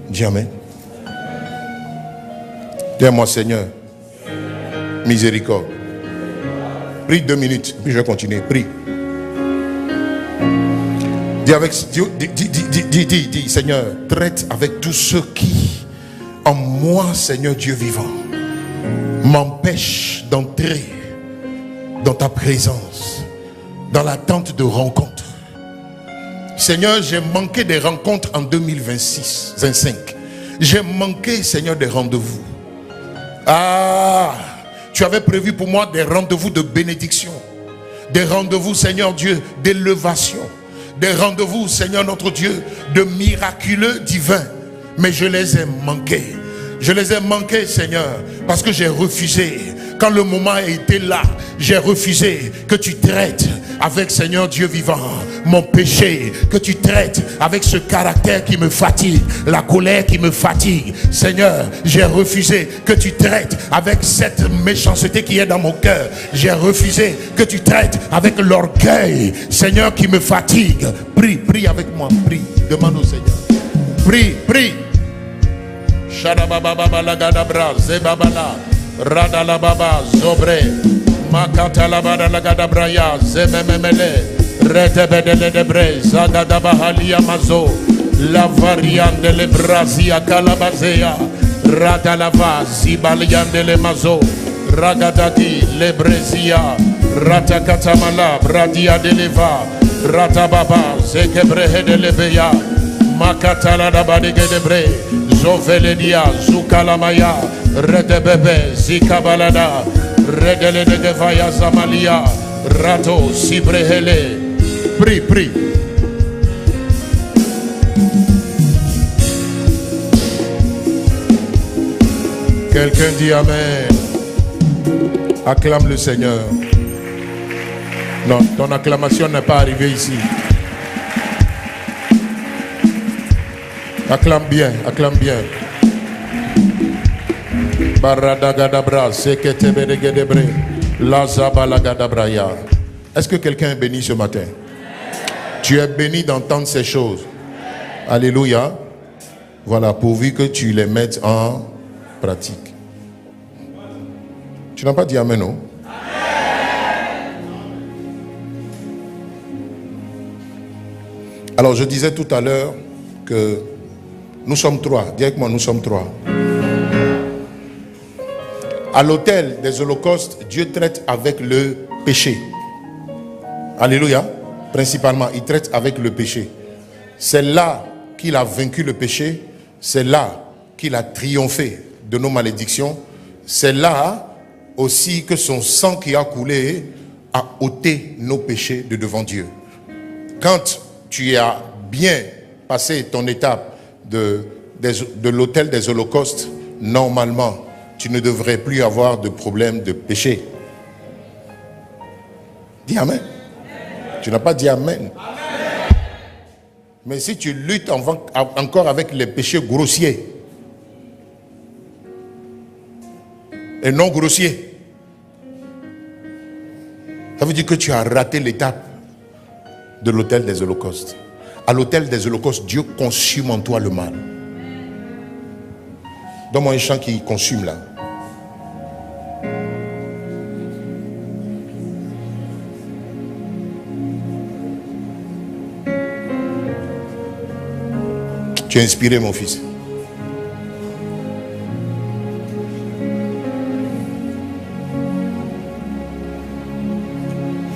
Dis amen. Dis-moi Seigneur, miséricorde. Prie 2 minutes, puis je vais continuer. Prie. Dis Seigneur, traite avec tous ceux qui en moi, Seigneur Dieu vivant, m'empêchent d'entrer dans ta présence, dans la tente de rencontre. Seigneur, j'ai manqué des rencontres en 2026, 25. J'ai manqué, Seigneur, des rendez-vous. Ah, tu avais prévu pour moi des rendez-vous de bénédiction, des rendez-vous, Seigneur Dieu, d'élévation, des rendez-vous, Seigneur notre Dieu, de miraculeux divins. Mais je les ai manqués. Je les ai manqués, Seigneur, parce que j'ai refusé. Quand le moment a été là, j'ai refusé que tu traites avec, Seigneur Dieu vivant, mon péché, que tu traites avec ce caractère qui me fatigue, la colère qui me fatigue. Seigneur, j'ai refusé que tu traites avec cette méchanceté qui est dans mon cœur. J'ai refusé que tu traites avec l'orgueil, Seigneur, qui me fatigue. Prie, prie avec moi, prie, demande au Seigneur. Prie, prie. Shadababa lagadabra zebabala radalababa zobre makata labada lagadabraya zemememele redebedele debre zagadabahalia mazo la variante le brazia calabazea radalava zibaliande le mazo ragadadi le brezia ratakatamala bradia deleva ratababa zekebre de lebeya makatala dabade gedebre zoveledia zukalamaya redebebe zikabalada Redele de Devaya Zamalia. Rato Sibrehele. Prie, prie. Quelqu'un dit Amen. Acclame le Seigneur. Non, ton acclamation n'est pas arrivée ici. Acclame bien, acclame bien. Baradagadabra, Seketebedegedebre, Lazabalagadabra. Est-ce que quelqu'un est béni ce matin? Tu es béni d'entendre ces choses. Alléluia. Voilà, pourvu que tu les mettes en pratique. Tu n'as pas dit Amen, non? Alors je disais tout à l'heure que nous sommes trois. Dis avec moi, nous sommes trois. À l'autel des holocaustes, Dieu traite avec le péché. Alléluia. Principalement, il traite avec le péché. C'est là qu'il a vaincu le péché. C'est là qu'il a triomphé de nos malédictions. C'est là aussi que son sang qui a coulé a ôté nos péchés de devant Dieu. Quand tu as bien passé ton étape de l'autel des holocaustes, normalement, tu ne devrais plus avoir de problème de péché. Dis Amen. Tu n'as pas dit Amen. Mais si tu luttes encore avec les péchés grossiers et non grossiers, ça veut dire que tu as raté l'étape de l'autel des holocaustes. À l'autel des holocaustes, Dieu consume en toi le mal. Donne-moi un chant qui consume là. Tu es inspiré, mon fils.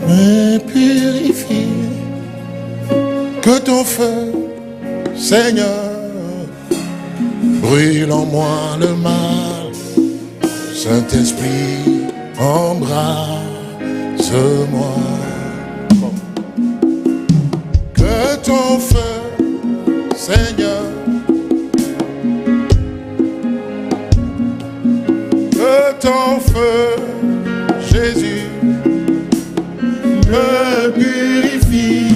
Me purifie, que ton feu, Seigneur, brûle en moi le mal. Saint-Esprit, embrasse-moi. Que ton feu, Seigneur, que ton feu, Jésus, me purifie,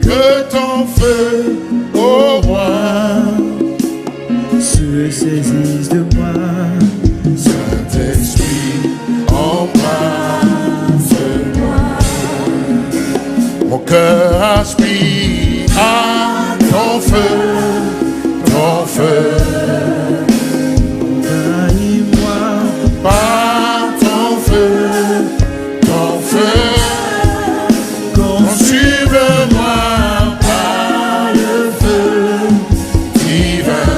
que ton feu, ô roi, se saisisse de moi. Saint-Esprit, embrasse-moi. Mon cœur aspire à ton feu, ton feu. Envahis-moi par ton feu, ton feu. Consume-moi par le feu divin,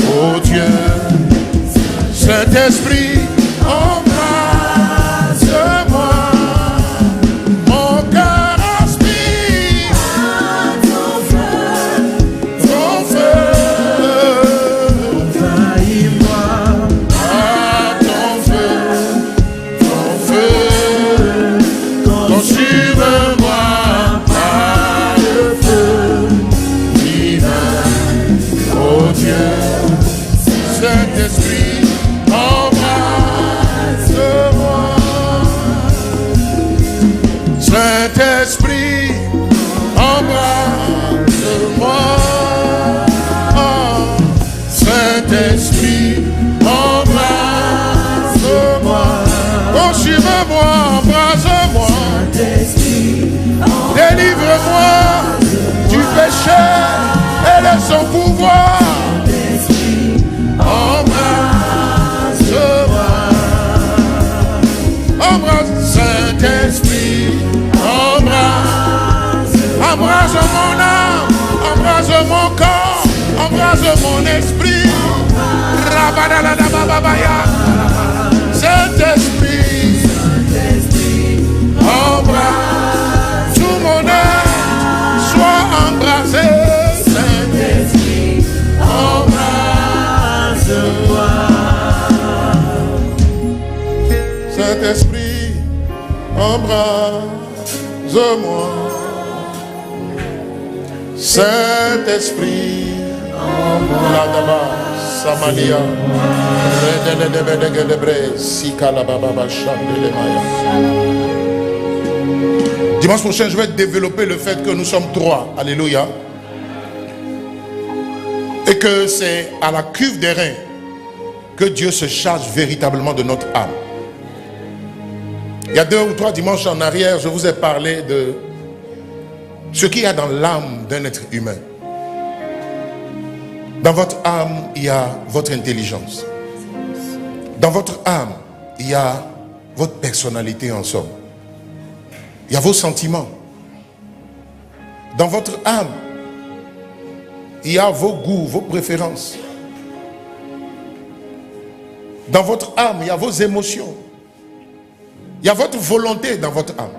ô Dieu. Saint-Esprit, embrasse-moi. Mon cœur aspire à ton feu, ton feu. Envahis-moi par ton feu, ton feu. Consume-moi par le feu divin, ô Dieu. Saint-Esprit, embrasse-moi. Saint-Esprit, embrasse-moi. Saint-Esprit, embrasse-moi. Consume-moi, embrasse-moi. Délivre-moi du péché et de son pouvoir. Embrasse-moi. Embrasse, Saint-Esprit. Embrasse. Embrasse mon âme. Embrasse mon corps. Embrasse mon esprit. Rabadadadababaya. Saint-Esprit. Embrasse. Tout mon âme soit embrassé. Saint-Esprit. Embrasse-moi. Saint-Esprit, embrase-moi. Saint-Esprit, embrase-moi. Samalia, dimanche prochain, je vais développer le fait que nous sommes trois. Alléluia. Et que c'est à la cuve des reins que Dieu se charge véritablement de notre âme. Il y a 2 ou 3 dimanches en arrière, je vous ai parlé de ce qu'il y a dans l'âme d'un être humain. Dans votre âme, il y a votre intelligence. Dans votre âme, il y a votre personnalité en somme. Il y a vos sentiments. Dans votre âme, il y a vos goûts, vos préférences. Dans votre âme, il y a vos émotions. Il y a votre volonté dans votre âme.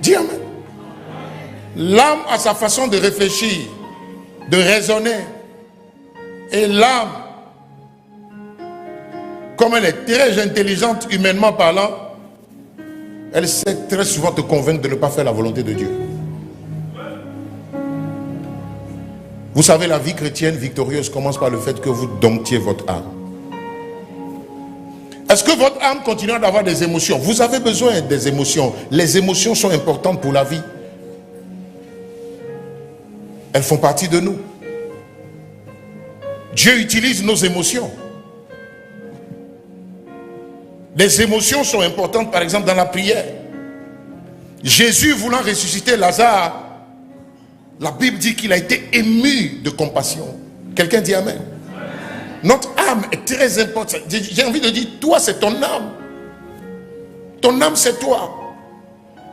Dis amen. L'âme a sa façon de réfléchir, de raisonner. Et l'âme, comme elle est très intelligente humainement parlant, elle sait très souvent te convaincre de ne pas faire la volonté de Dieu. Vous savez, la vie chrétienne victorieuse commence par le fait que vous domptiez votre âme. Est-ce que votre âme continue d'avoir des émotions? Vous avez besoin des émotions. Les émotions sont importantes pour la vie. Elles font partie de nous. Dieu utilise nos émotions. Les émotions sont importantes, par exemple, dans la prière. Jésus voulant ressusciter Lazare, la Bible dit qu'il a été ému de compassion. Quelqu'un dit amen. Notre âme est très importante. J'ai envie de dire, toi c'est ton âme. Ton âme c'est toi.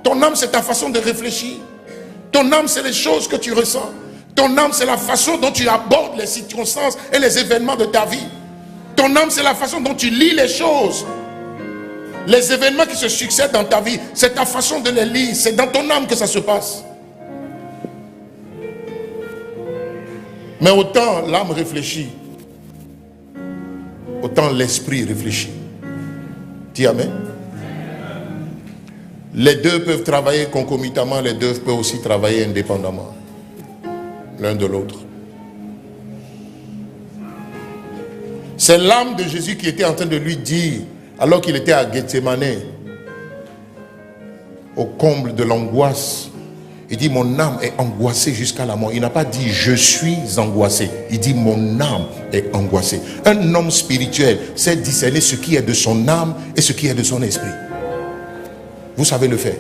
Ton âme c'est ta façon de réfléchir. Ton âme c'est les choses que tu ressens. Ton âme c'est la façon dont tu abordes les circonstances et les événements de ta vie. Ton âme c'est la façon dont tu lis les choses. Les événements qui se succèdent dans ta vie, c'est ta façon de les lire. C'est dans ton âme que ça se passe. Mais autant l'âme réfléchit, autant l'esprit réfléchit. Dis amen. Les deux peuvent travailler concomitamment, les deux peuvent aussi travailler indépendamment, l'un de l'autre. C'est l'âme de Jésus qui était en train de lui dire, alors qu'il était à Gethsémane, au comble de l'angoisse, il dit mon âme est angoissée jusqu'à la mort. Il n'a pas dit je suis angoissé. Il dit mon âme est angoissée. Un homme spirituel sait discerner ce qui est de son âme et ce qui est de son esprit. Vous savez le faire.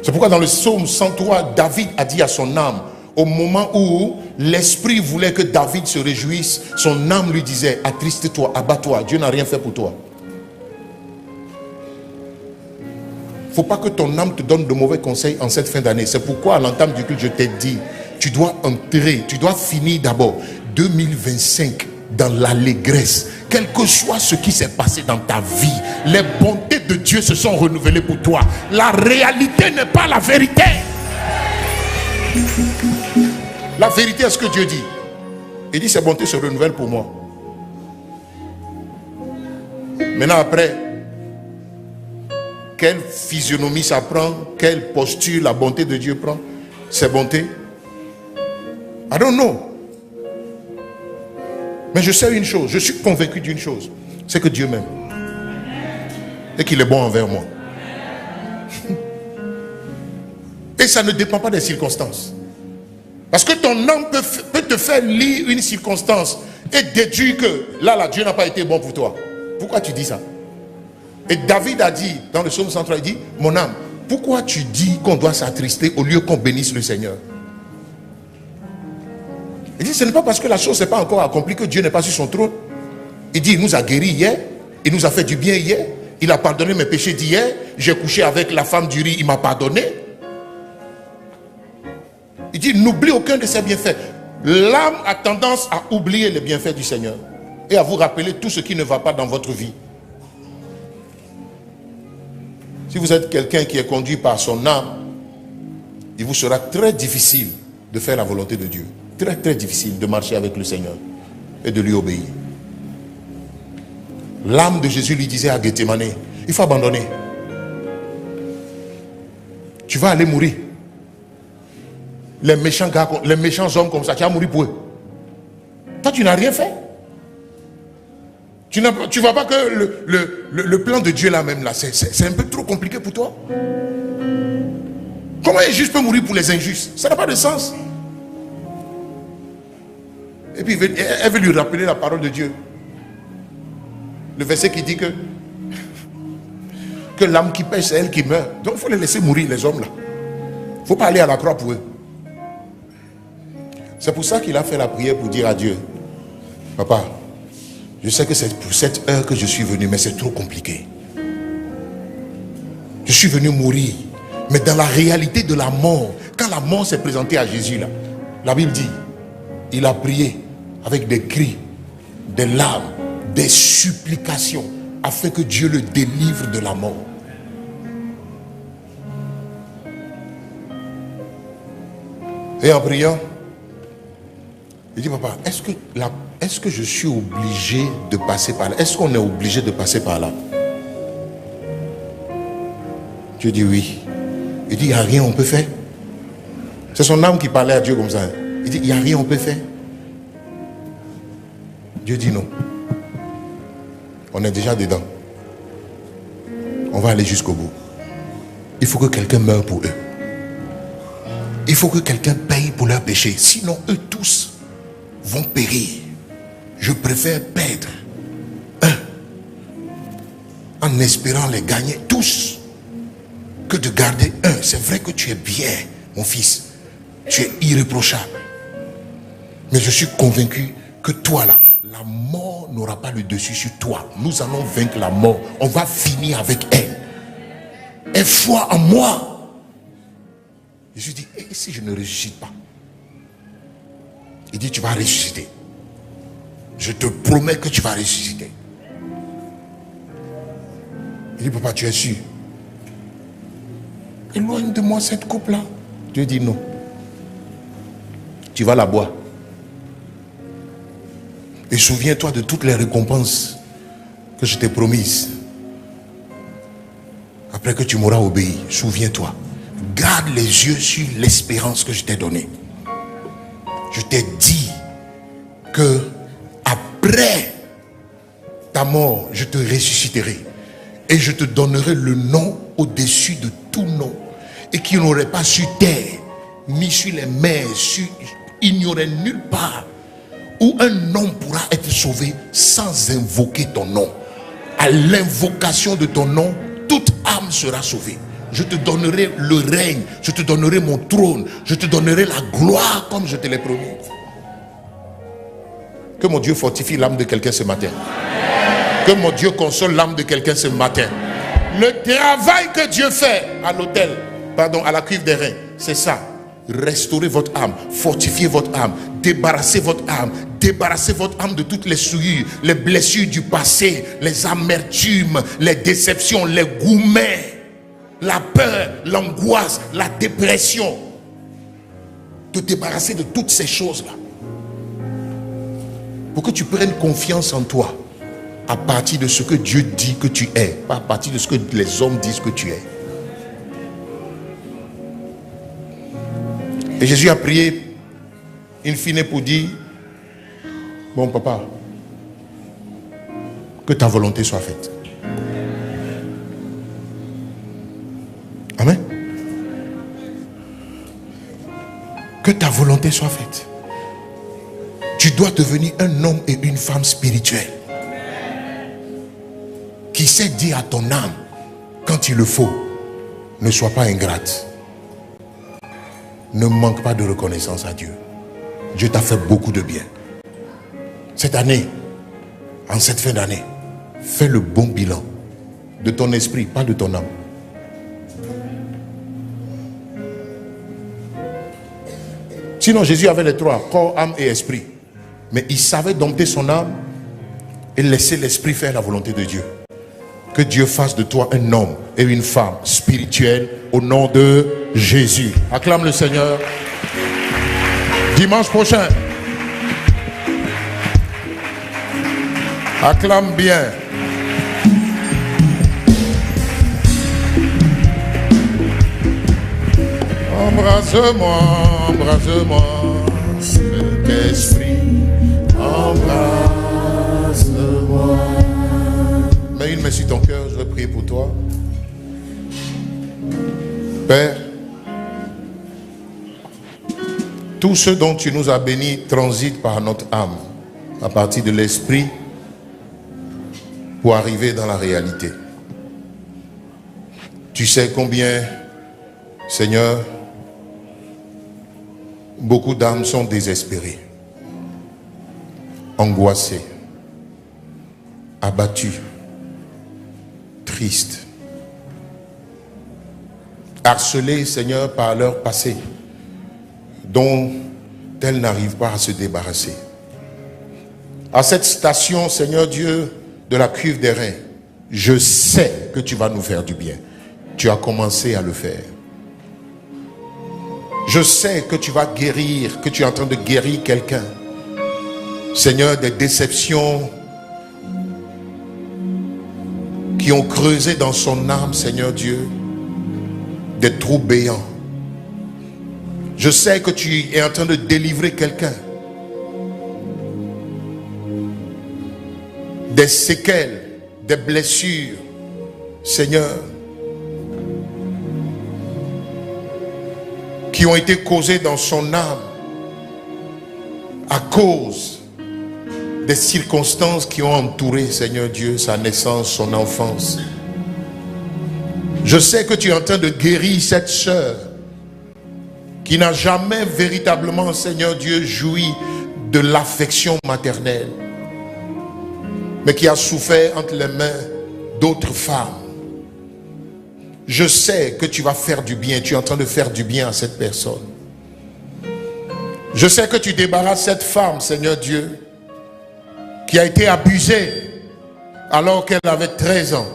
C'est pourquoi dans le psaume 103, David a dit à son âme, au moment où l'esprit voulait que David se réjouisse, son âme lui disait attriste-toi, abat-toi, Dieu n'a rien fait pour toi. Il ne faut pas que ton âme te donne de mauvais conseils en cette fin d'année. C'est pourquoi à l'entame du culte, je t'ai dit, tu dois entrer, tu dois finir d'abord 2025 dans l'allégresse. Quel que soit ce qui s'est passé dans ta vie, les bontés de Dieu se sont renouvelées pour toi. La réalité n'est pas la vérité. La vérité est ce que Dieu dit. Il dit, ces bontés se renouvellent pour moi. Maintenant après, quelle physionomie ça prend, quelle posture la bonté de Dieu prend, ces bontés, I don't know. Mais je sais une chose, je suis convaincu d'une chose, c'est que Dieu m'aime et qu'il est bon envers moi. Et ça ne dépend pas des circonstances. Parce que ton âme peut te faire lire une circonstance et déduire que là, Dieu n'a pas été bon pour toi. Pourquoi tu dis ça? Et David a dit, dans le psaume 103, il dit, mon âme, pourquoi tu dis qu'on doit s'attrister au lieu qu'on bénisse le Seigneur? Il dit, ce n'est pas parce que la chose n'est pas encore accomplie que Dieu n'est pas sur son trône. Il dit, il nous a guéris hier, il nous a fait du bien hier, il a pardonné mes péchés d'hier, j'ai couché avec la femme du riz, il m'a pardonné. Il dit, n'oublie aucun de ses bienfaits. L'âme a tendance à oublier les bienfaits du Seigneur et à vous rappeler tout ce qui ne va pas dans votre vie. Si vous êtes quelqu'un qui est conduit par son âme, il vous sera très difficile de faire la volonté de Dieu. Très très difficile de marcher avec le Seigneur et de lui obéir. L'âme de Jésus lui disait à Gethsemane, il faut abandonner. Tu vas aller mourir. Les méchants gars, les méchants hommes comme ça, tu vas mourir pour eux. Toi, tu n'as rien fait. Tu ne vois pas que le plan de Dieu là même là, c'est un peu trop compliqué pour toi. Comment un juste peut mourir pour les injustes? Ça n'a pas de sens. Et puis elle veut lui rappeler la parole de Dieu. Le verset qui dit que l'âme qui pêche, c'est elle qui meurt. Donc il faut les laisser mourir, les hommes là. Il ne faut pas aller à la croix pour eux. C'est pour ça qu'il a fait la prière pour dire à Dieu, papa, je sais que c'est pour cette heure que je suis venu, mais c'est trop compliqué. Je suis venu mourir, mais dans la réalité de la mort, quand la mort s'est présentée à Jésus là, la Bible dit, il a prié avec des cris, des larmes, des supplications, afin que Dieu le délivre de la mort. Et en priant, il dit, papa, est-ce que je suis obligé de passer par là? Est-ce qu'on est obligé de passer par là? Dieu dit oui. Il dit, il n'y a rien on peut faire. C'est son âme qui parlait à Dieu comme ça. Il dit, il n'y a rien on peut faire. Dieu dit non. On est déjà dedans. On va aller jusqu'au bout. Il faut que quelqu'un meure pour eux. Il faut que quelqu'un paye pour leurs péchés. Sinon, eux tous vont périr. Je préfère perdre un en espérant les gagner tous que de garder un. C'est vrai que tu es bien, mon fils. Tu es irréprochable. Mais je suis convaincu que toi là, la mort n'aura pas le dessus sur toi. Nous allons vaincre la mort. On va finir avec elle. Aie foi en moi. Jésus dit, et si je ne ressuscite pas? Il dit, tu vas ressusciter. Je te promets que tu vas ressusciter. Il dit, papa, tu es sûr? Éloigne de moi cette coupe-là. Dieu dit non. Tu vas la boire. Et souviens-toi de toutes les récompenses que je t'ai promises. Après que tu m'auras obéi, souviens-toi. Garde les yeux sur l'espérance que je t'ai donnée. Je t'ai dit que après ta mort, je te ressusciterai. Et je te donnerai le nom au-dessus de tout nom. Et qu'il n'y aurait pas sur terre, ni sur les mers, il n'y aurait nulle part où un homme pourra être sauvé sans invoquer ton nom. À l'invocation de ton nom, toute âme sera sauvée. Je te donnerai le règne, je te donnerai mon trône, je te donnerai la gloire comme je te l'ai promis. Que mon Dieu fortifie l'âme de quelqu'un ce matin. Que mon Dieu console l'âme de quelqu'un ce matin. Le travail que Dieu fait à l'autel, à la cuve des reins, c'est ça. Restaurez votre âme, fortifiez votre âme, débarrassez votre âme de toutes les souillures, les blessures du passé, les amertumes, les déceptions, les gourmets, la peur, l'angoisse, la dépression. Te débarrasser de toutes ces choses-là pour que tu prennes confiance en toi à partir de ce que Dieu dit que tu es, pas à partir de ce que les hommes disent que tu es. Et Jésus a prié in fine pour dire, bon papa, que ta volonté soit faite. Amen. Que ta volonté soit faite. Tu dois devenir un homme et une femme spirituelle qui sait dire à ton âme, quand il le faut, ne sois pas ingrate. Ne manque pas de reconnaissance à Dieu. Dieu t'a fait beaucoup de bien. Cette année, en cette fin d'année, fais le bon bilan de ton esprit, pas de ton âme. Sinon, Jésus avait les trois, corps, âme et esprit. Mais il savait dompter son âme et laisser l'esprit faire la volonté de Dieu. Que Dieu fasse de toi un homme et une femme spirituelle au nom de Jésus. Acclame le Seigneur. Dimanche prochain. Acclame bien. Embrase-moi, embrase-moi, Saint-Esprit, embrase-moi. Mets une main sur ton cœur, je vais prier pour toi. Père, tout ce dont tu nous as bénis transite par notre âme, à partir de l'esprit, pour arriver dans la réalité. Tu sais combien, Seigneur, beaucoup d'âmes sont désespérées, angoissées, abattues, tristes, harcelées, Seigneur, par leur passé, dont elles n'arrivent pas à se débarrasser. À cette station, Seigneur Dieu, de la cuve des reins, je sais que tu vas nous faire du bien. Tu as commencé à le faire. Je sais que tu vas guérir, que tu es en train de guérir quelqu'un. Seigneur, des déceptions qui ont creusé dans son âme, Seigneur Dieu, des trous béants. Je sais que tu es en train de délivrer quelqu'un des séquelles, des blessures, Seigneur, qui ont été causées dans son âme à cause des circonstances qui ont entouré, Seigneur Dieu, sa naissance, son enfance. Je sais que tu es en train de guérir cette sœur qui n'a jamais véritablement, Seigneur Dieu, joui de l'affection maternelle, mais qui a souffert entre les mains d'autres femmes. Je sais que tu vas faire du bien, tu es en train de faire du bien à cette personne. Je sais que tu débarrasses cette femme, Seigneur Dieu, qui a été abusée alors qu'elle avait 13 ans.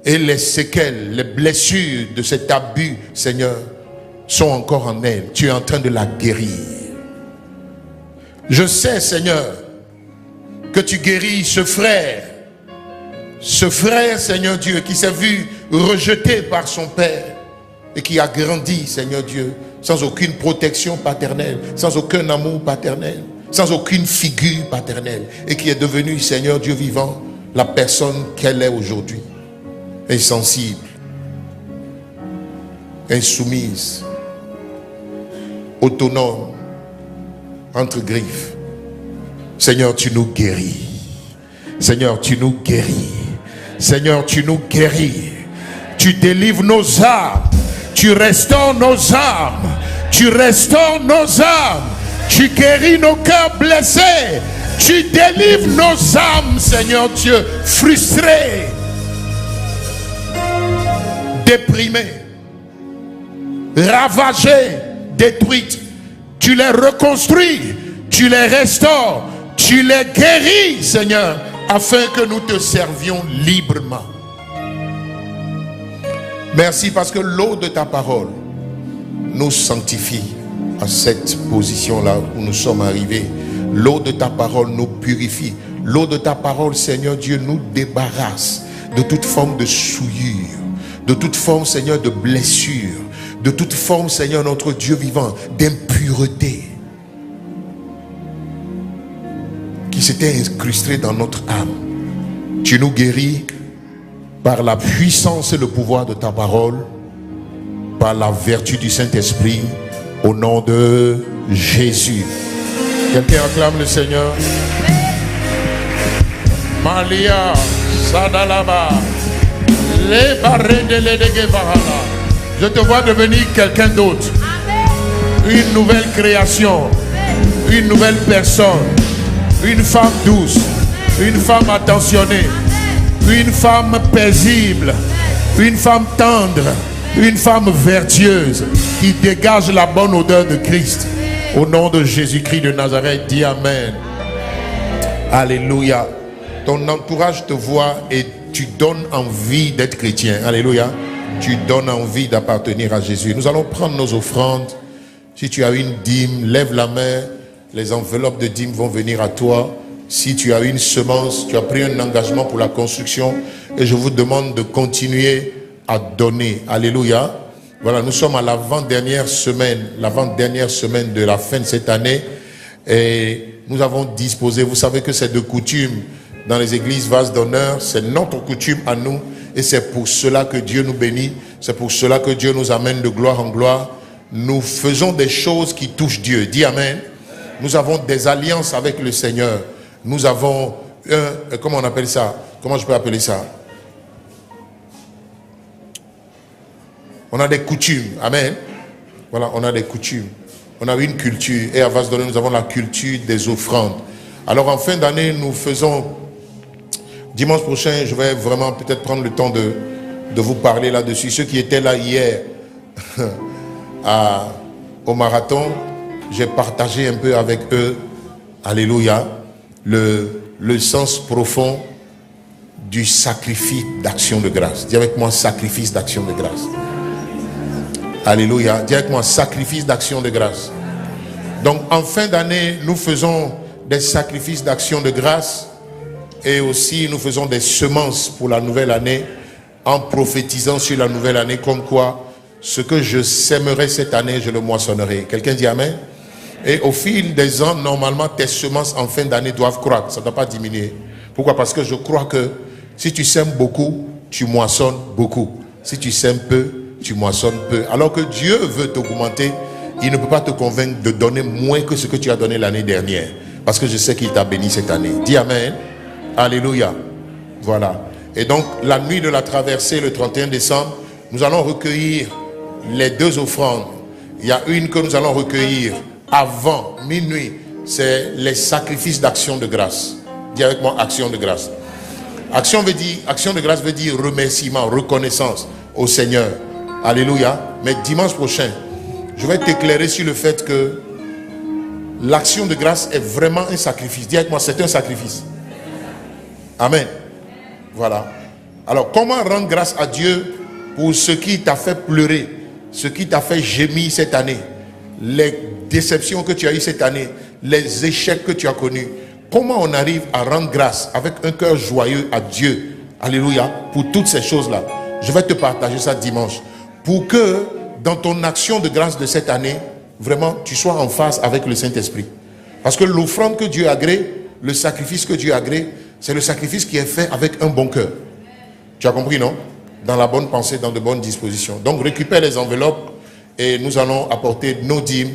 Et les séquelles, les blessures de cet abus, Seigneur, sont encore en elle. Tu es en train de la guérir. Je sais, Seigneur, que tu guéris ce frère, Seigneur Dieu, qui s'est vu rejeté par son père et qui a grandi, Seigneur Dieu, sans aucune protection paternelle, sans aucun amour paternel, sans aucune figure paternelle, et qui est devenu, Seigneur Dieu vivant, la personne qu'elle est aujourd'hui. Insensible, insoumise, autonome, entre griffes. Seigneur, tu nous guéris. Seigneur, tu nous guéris. Seigneur, tu nous guéris. Tu délivres nos âmes. Tu restaures nos âmes. Tu restaures nos âmes. Tu guéris nos cœurs blessés. Tu délivres nos âmes, Seigneur Dieu, frustrées, déprimées, ravagées, détruites. Tu les reconstruis, tu les restaures, tu les guéris, Seigneur, afin que nous te servions librement. Merci parce que l'eau de ta parole nous sanctifie à cette position-là où nous sommes arrivés. L'eau de ta parole nous purifie. L'eau de ta parole, Seigneur Dieu, nous débarrasse de toute forme de souillure, de toute forme, Seigneur, de blessure, de toute forme, Seigneur, notre Dieu vivant, d'impureté qui s'était incrustée dans notre âme. Tu nous guéris par la puissance et le pouvoir de ta parole, par la vertu du Saint-Esprit, au nom de Jésus. Quelqu'un acclame le Seigneur. Malia, Sadalaba, les barrés de l'Edegevahala. Je te vois devenir quelqu'un d'autre. Une nouvelle création, une nouvelle personne, une femme douce, une femme attentionnée, une femme paisible, une femme tendre, une femme vertueuse qui dégage la bonne odeur de Christ. Au nom de Jésus-Christ de Nazareth, dis Amen. Alléluia. Ton entourage te voit et tu donnes envie d'être chrétien. Alléluia. Tu donnes envie d'appartenir à Jésus. Nous allons prendre nos offrandes. Si tu as une dîme, lève la main. Les enveloppes de dîme vont venir à toi. Si tu as une semence, tu as pris un engagement pour la construction. Et je vous demande de continuer à donner. Alléluia. Voilà, nous sommes à l'avant-dernière semaine de la fin de cette année. Et nous avons disposé, vous savez que c'est de coutume dans les églises Vase d'honneur, c'est notre coutume à nous. Et c'est pour cela que Dieu nous bénit, c'est pour cela que Dieu nous amène de gloire en gloire. Nous faisons des choses qui touchent Dieu. Dis Amen. Nous avons des alliances avec le Seigneur. Nous avons comment on appelle ça? Comment je peux appeler ça? On a des coutumes. Amen. Voilà, on a des coutumes. On a une culture. Et à Vase d'honneur, nous avons la culture des offrandes. Alors en fin d'année, nous faisons... Dimanche prochain, je vais vraiment peut-être prendre le temps de vous parler là-dessus. Ceux qui étaient là hier au marathon, j'ai partagé un peu avec eux, alléluia, le sens profond du sacrifice d'action de grâce. Dis avec moi, sacrifice d'action de grâce. Alléluia. Dis avec moi, sacrifice d'action de grâce. Donc en fin d'année, nous faisons des sacrifices d'action de grâce. Et aussi, nous faisons des semences pour la nouvelle année en prophétisant sur la nouvelle année comme quoi ce que je sèmerai cette année, je le moissonnerai. Quelqu'un dit Amen? Et au fil des ans, normalement, tes semences en fin d'année doivent croître. Ça ne doit pas diminuer. Pourquoi? Parce que je crois que si tu sèmes beaucoup, tu moissonnes beaucoup. Si tu sèmes peu, tu moissonnes peu. Alors que Dieu veut t'augmenter, il ne peut pas te convaincre de donner moins que ce que tu as donné l'année dernière. Parce que je sais qu'il t'a béni cette année. Dis Amen. Alléluia. Voilà. Et donc, la nuit de la traversée, le 31 décembre, nous allons recueillir les deux offrandes. Il y a une que nous allons recueillir avant minuit. C'est les sacrifices d'action de grâce. Dis avec moi, action de grâce. Action de grâce veut dire remerciement, reconnaissance au Seigneur. Alléluia. Mais dimanche prochain, je vais t'éclairer sur le fait que l'action de grâce est vraiment un sacrifice. Dis avec moi, c'est un sacrifice. Amen. Voilà. Alors, comment rendre grâce à Dieu pour ce qui t'a fait pleurer, ce qui t'a fait gémir cette année, les déceptions que tu as eues cette année, les échecs que tu as connus? Comment on arrive à rendre grâce avec un cœur joyeux à Dieu? Alléluia. Pour toutes ces choses-là. Je vais te partager ça dimanche. Pour que dans ton action de grâce de cette année, vraiment, tu sois en phase avec le Saint-Esprit. Parce que l'offrande que Dieu agrée, le sacrifice que Dieu agrée, c'est le sacrifice qui est fait avec un bon cœur. Tu as compris, non? Dans la bonne pensée, dans de bonnes dispositions. Donc récupère les enveloppes et nous allons apporter nos dîmes,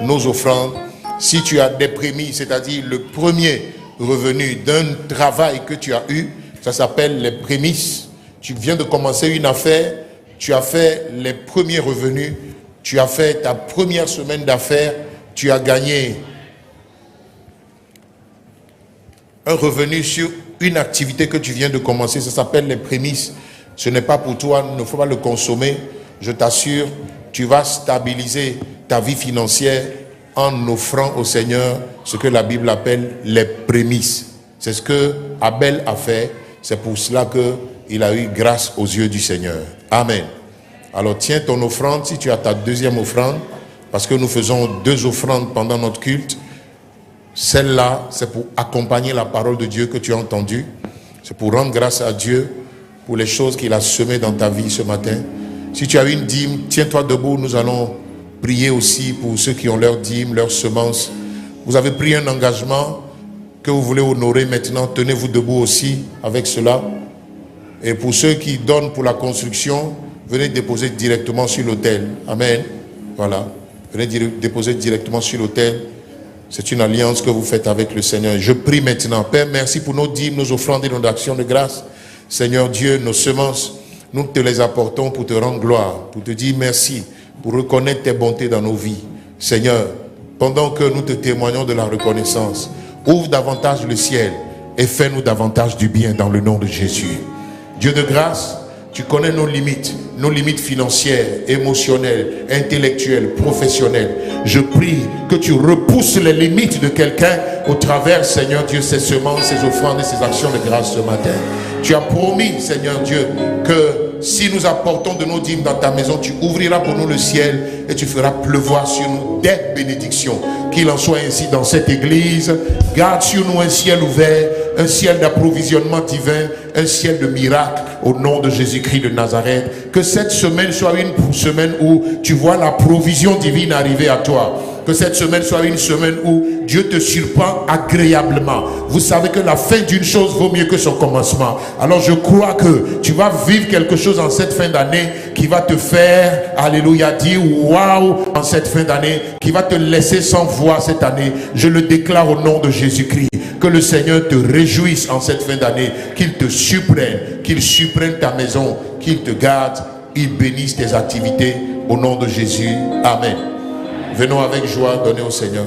nos offrandes. Si tu as des prémices, c'est-à-dire le premier revenu d'un travail que tu as eu, ça s'appelle les prémices. Tu viens de commencer une affaire, tu as fait les premiers revenus, tu as fait ta première semaine d'affaires, tu as gagné un revenu sur une activité que tu viens de commencer, ça s'appelle les prémices. Ce n'est pas pour toi, il ne faut pas le consommer. Je t'assure, tu vas stabiliser ta vie financière en offrant au Seigneur ce que la Bible appelle les prémices. C'est ce que Abel a fait. C'est pour cela qu'il a eu grâce aux yeux du Seigneur. Amen. Alors tiens ton offrande, si tu as ta deuxième offrande, parce que nous faisons 2 offrandes pendant notre culte. Celle-là, c'est pour accompagner la parole de Dieu que tu as entendue. C'est pour rendre grâce à Dieu pour les choses qu'il a semées dans ta vie ce matin. Si tu as une dîme, tiens-toi debout. Nous allons prier aussi pour ceux qui ont leur dîme, leur semence. Vous avez pris un engagement que vous voulez honorer maintenant. Tenez-vous debout aussi avec cela. Et pour ceux qui donnent pour la construction, venez déposer directement sur l'autel. Amen. Voilà. Venez déposer directement sur l'autel. C'est une alliance que vous faites avec le Seigneur. Je prie maintenant. Père, merci pour nos dîmes, nos offrandes et nos actions de grâce. Seigneur Dieu, nos semences, nous te les apportons pour te rendre gloire, pour te dire merci, pour reconnaître tes bontés dans nos vies. Seigneur, pendant que nous te témoignons de la reconnaissance, ouvre davantage le ciel et fais-nous davantage du bien dans le nom de Jésus. Dieu de grâce, tu connais nos limites financières, émotionnelles, intellectuelles, professionnelles. Je prie que tu repousses les limites de quelqu'un au travers, Seigneur Dieu, ces semences, ces offrandes et ces actions de grâce ce matin. Tu as promis, Seigneur Dieu, que si nous apportons de nos dîmes dans ta maison, tu ouvriras pour nous le ciel et tu feras pleuvoir sur nous des bénédictions. Qu'il en soit ainsi dans cette église. Garde sur nous un ciel ouvert, un ciel d'approvisionnement divin, un ciel de miracles au nom de Jésus-Christ de Nazareth. Que cette semaine soit une semaine où tu vois la provision divine arriver à toi. Que cette semaine soit une semaine où Dieu te surprend agréablement. Vous savez que la fin d'une chose vaut mieux que son commencement. Alors je crois que tu vas vivre quelque chose en cette fin d'année qui va te faire, alléluia, dire waouh en cette fin d'année, qui va te laisser sans voix cette année. Je le déclare au nom de Jésus-Christ. Que le Seigneur te réjouisse en cette fin d'année, qu'il te surprenne, qu'il surprenne ta maison, qu'il te garde, il bénisse tes activités au nom de Jésus. Amen. Venons avec joie donner au Seigneur.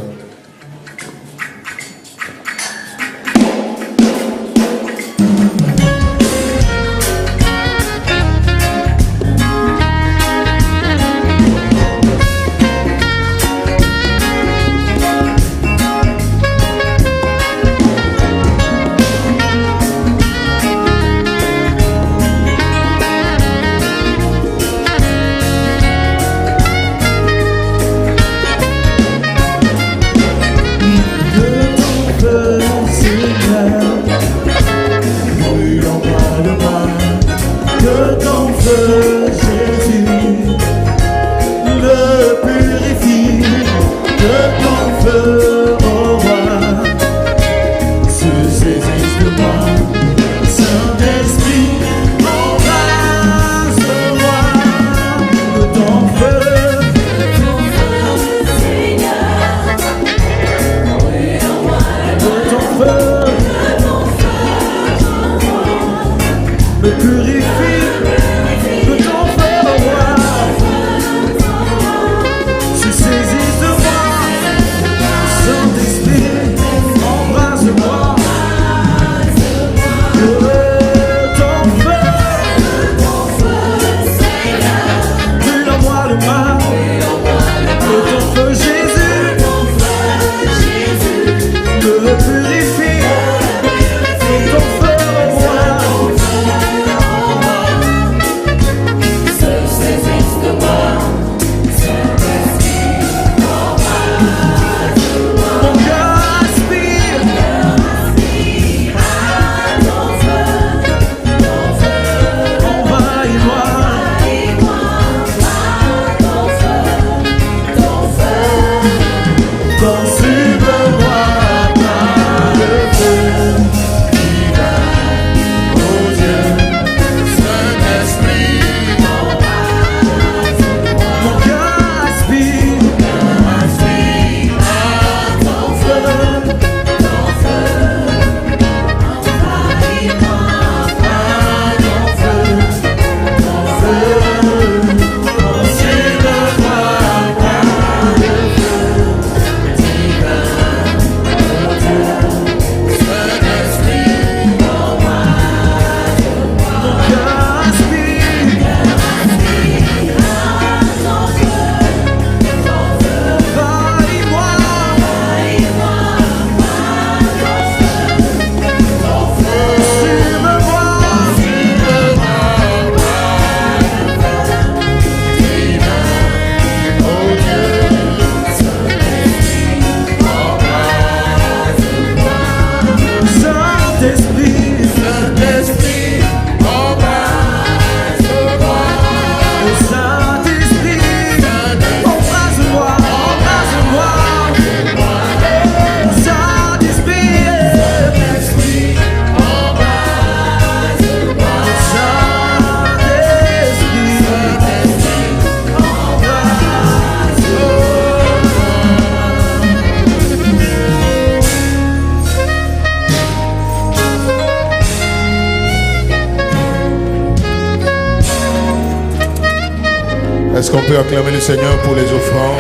Est-ce qu'on peut acclamer le Seigneur pour les offrandes?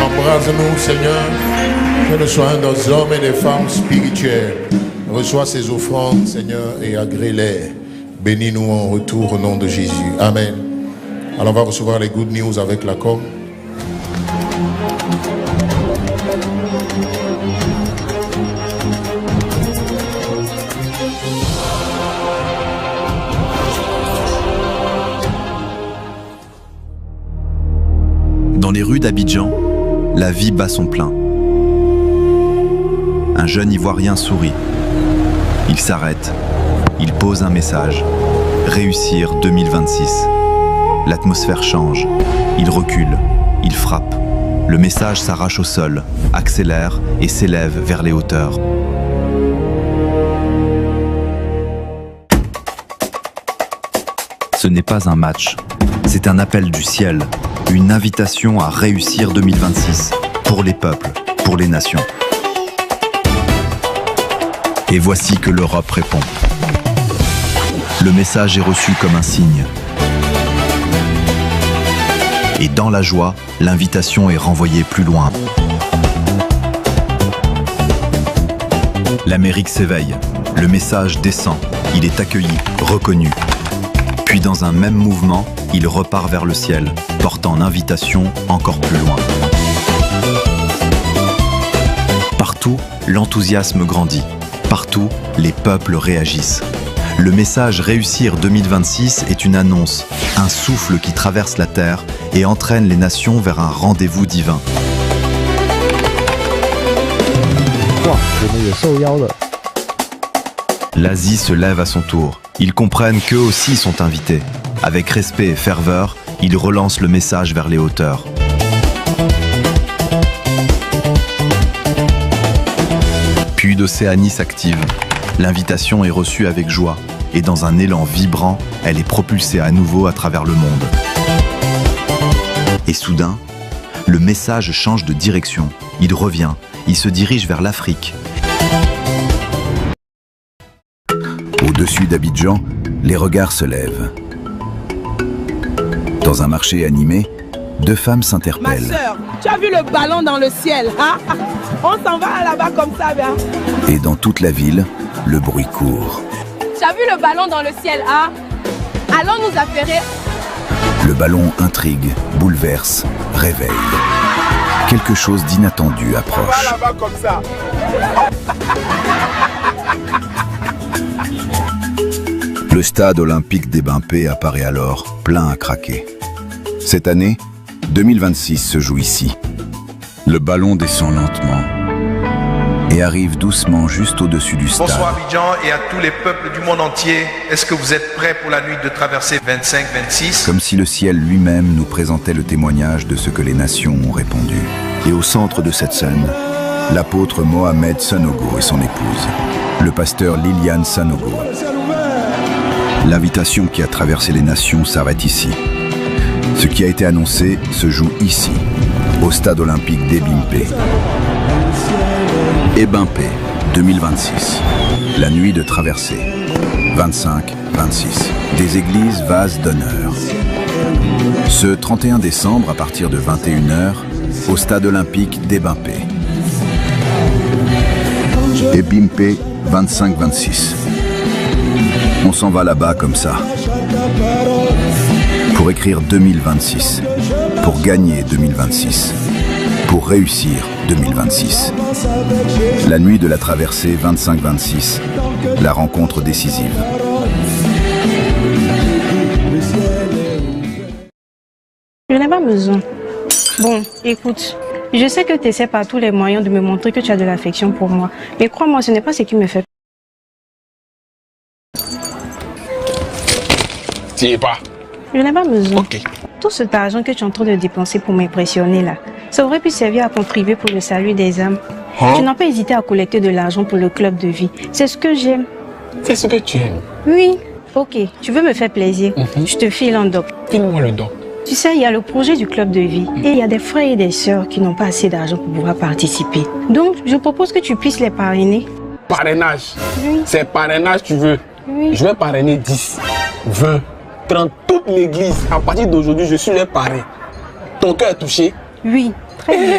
Embrase-nous, Seigneur, que nous soyons des hommes et des femmes spirituels. Reçois ces offrandes, Seigneur, et agrée-les. Bénis-nous en retour au nom de Jésus. Amen. Alors on va recevoir les good news avec la com. Dans les rues d'Abidjan, la vie bat son plein. Un jeune Ivoirien sourit. Il s'arrête il pose un message. Réussir 2026. L'atmosphère change. Il recule. Il frappe. Le message s'arrache au sol, accélère et s'élève vers les hauteurs. Ce n'est pas un match. C'est un appel du ciel. Une invitation à réussir 2026. Pour les peuples, pour les nations. Et voici que l'Europe répond. Le message est reçu comme un signe. Et dans la joie, l'invitation est renvoyée plus loin. L'Amérique s'éveille. Le message descend. Il est accueilli, reconnu. Puis dans un même mouvement, il repart vers le ciel, portant l'invitation encore plus loin. Partout, l'enthousiasme grandit. Partout, les peuples réagissent. Le message Réussir 2026 est une annonce, un souffle qui traverse la terre et entraîne les nations vers un rendez-vous divin. L'Asie se lève à son tour. Ils comprennent qu'eux aussi sont invités. Avec respect et ferveur, ils relancent le message vers les hauteurs. Puis d'Océanie s'active. L'invitation est reçue avec joie et dans un élan vibrant, elle est propulsée à nouveau à travers le monde. Et soudain, le message change de direction. Il revient, il se dirige vers l'Afrique. Au-dessus d'Abidjan, les regards se lèvent. Dans un marché animé, deux femmes s'interpellent. Ma sœur, tu as vu le ballon dans le ciel, hein? On s'en va là-bas comme ça, bien. Et dans toute la ville, le bruit court. Tu as vu le ballon dans le ciel, hein? Allons nous affairer. Le ballon intrigue, bouleverse, réveille. Quelque chose d'inattendu approche. On va là-bas comme ça. Le stade olympique d'Ebimpé apparaît alors, plein à craquer. Cette année, 2026 se joue ici. Le ballon descend lentement et arrive doucement juste au-dessus du stade. Bonsoir Abidjan et à tous les peuples du monde entier. Est-ce que vous êtes prêts pour la nuit de traversée 25-26? Comme si le ciel lui-même nous présentait le témoignage de ce que les nations ont répondu. Et au centre de cette scène, l'apôtre Mohamed Sanogo et son épouse, le pasteur Liliane Sanogo. L'invitation qui a traversé les nations s'arrête ici. Ce qui a été annoncé se joue ici, au stade olympique d'Ebimpé. Ebimpé, 2026. La nuit de traversée. 25-26. Des églises vases d'honneur. Ce 31 décembre, à partir de 21h, au stade olympique d'Ebimpé. Ebimpé, 25-26. On s'en va là-bas comme ça. Pour écrire 2026. Pour gagner 2026. Pour réussir 2026. La nuit de la traversée 25-26. La rencontre décisive. Je n'ai pas besoin. Bon, écoute, je sais que tu essaies par tous les moyens de me montrer que tu as de l'affection pour moi. Mais crois-moi, ce n'est pas ce qui me fait. Tu y es pas? Je n'ai pas besoin. Ok. Tout cet argent que tu es en train de dépenser pour m'impressionner là, ça aurait pu servir à contribuer pour le salut des âmes. Tu n'as pas hésité à collecter de l'argent pour le club de vie. C'est ce que j'aime. C'est ce que tu aimes. Oui. Ok, tu veux me faire plaisir. Je te file un doc. File-moi le doc. Tu sais, il y a le projet du club de vie et il y a des frères et des sœurs qui n'ont pas assez d'argent pour pouvoir participer. Donc, je propose que tu puisses les parrainer. Parrainage. Oui. C'est parrainage tu veux. Oui. Je vais parrainer 10, 20, 30, toute l'église. À partir d'aujourd'hui, je suis le parrain. Ton cœur est touché? Oui, très bien.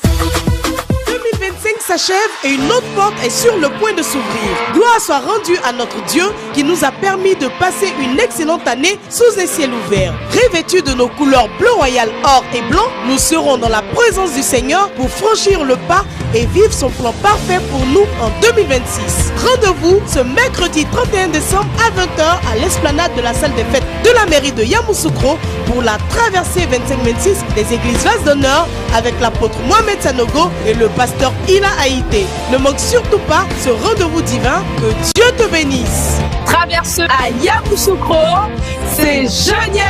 2025, ça s'achève et une autre porte est sur le point de s'ouvrir. Gloire soit rendue à notre Dieu qui nous a permis de passer une excellente année sous un ciel ouvert. Revêtus de nos couleurs bleu royal, or et blanc, nous serons dans la présence du Seigneur pour franchir le pas et vivre son plan parfait pour nous en 2026. Rendez-vous ce mercredi 31 décembre à 20h à l'esplanade de la salle des fêtes de la mairie de Yamoussoukro pour la traversée 25-26 des églises Vase d'honneur avec l'apôtre Mohamed Sanogo et le pasteur Ila Haïté. Ne manque surtout pas ce rendez-vous divin. Que Dieu te bénisse. Traverse à Yamoussoukro, c'est génial!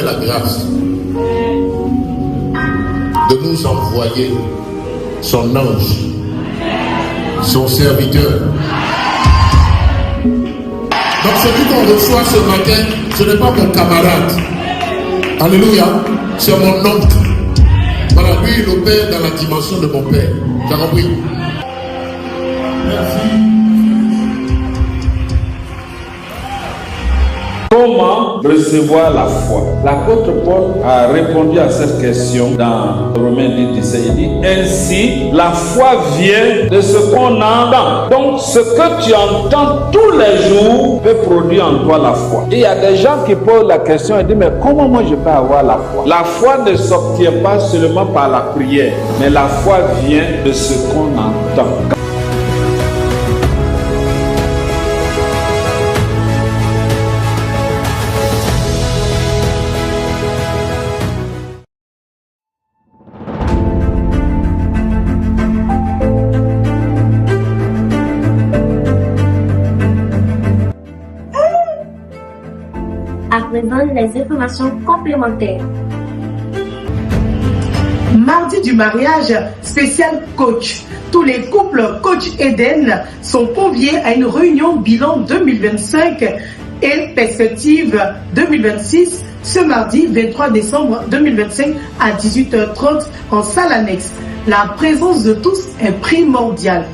La grâce de nous envoyer son ange, son serviteur. Donc celui qu'on reçoit ce matin, ce n'est pas mon camarade. Alléluia, c'est mon oncle. Voilà, lui il opère dans la dimension de mon père. Tu as compris? Merci. Comment recevoir la foi? L'apôtre Paul a répondu à cette question dans Romains 10, il dit: ainsi, la foi vient de ce qu'on entend. Donc, ce que tu entends tous les jours peut produire en toi la foi. Et il y a des gens qui posent la question et disent: mais comment moi je peux avoir la foi? La foi ne s'obtient pas seulement par la prière, mais la foi vient de ce qu'on entend. À présent, les informations complémentaires. Mardi du mariage spécial coach. Tous les couples Coach Eden sont conviés à une réunion bilan 2025 et perspective 2026 ce mardi 23 décembre 2025 à 18h30 en salle annexe. La présence de tous est primordiale.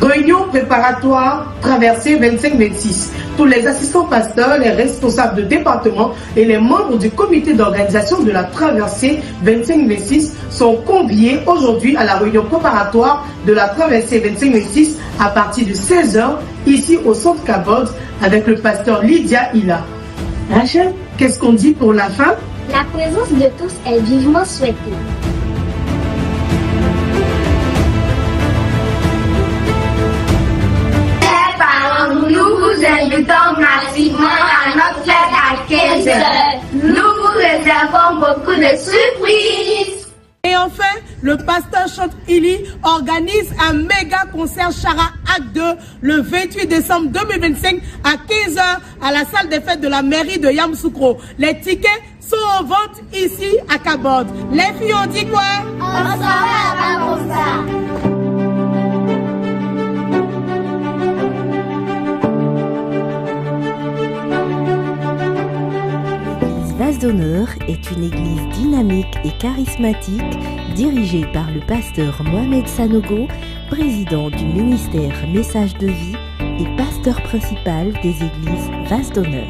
Réunion préparatoire traversée 25-26. Tous les assistants pasteurs, les responsables de département et les membres du comité d'organisation de la traversée 25-26 sont conviés aujourd'hui à la réunion préparatoire de la traversée 25-26 à partir de 16h ici au centre Cabot avec le pasteur Lydia Ila. Rachel, qu'est-ce qu'on dit pour la fin? La présence de tous est vivement souhaitée. Nous vous invitons massivement à notre fête à 15h. Nous vous réservons beaucoup de surprises. Et enfin, le pasteur Chante Ili organise un méga concert Chara Acte 2 le 28 décembre 2025 à 15h à la salle des fêtes de la mairie de Yamoussoukro. Les tickets sont en vente ici à Cabot. Les filles ont dit quoi? On s'en va à ça. Vase d'honneur est une église dynamique et charismatique dirigée par le pasteur Mohamed Sanogo, président du ministère Message de vie et pasteur principal des églises Vase d'honneur.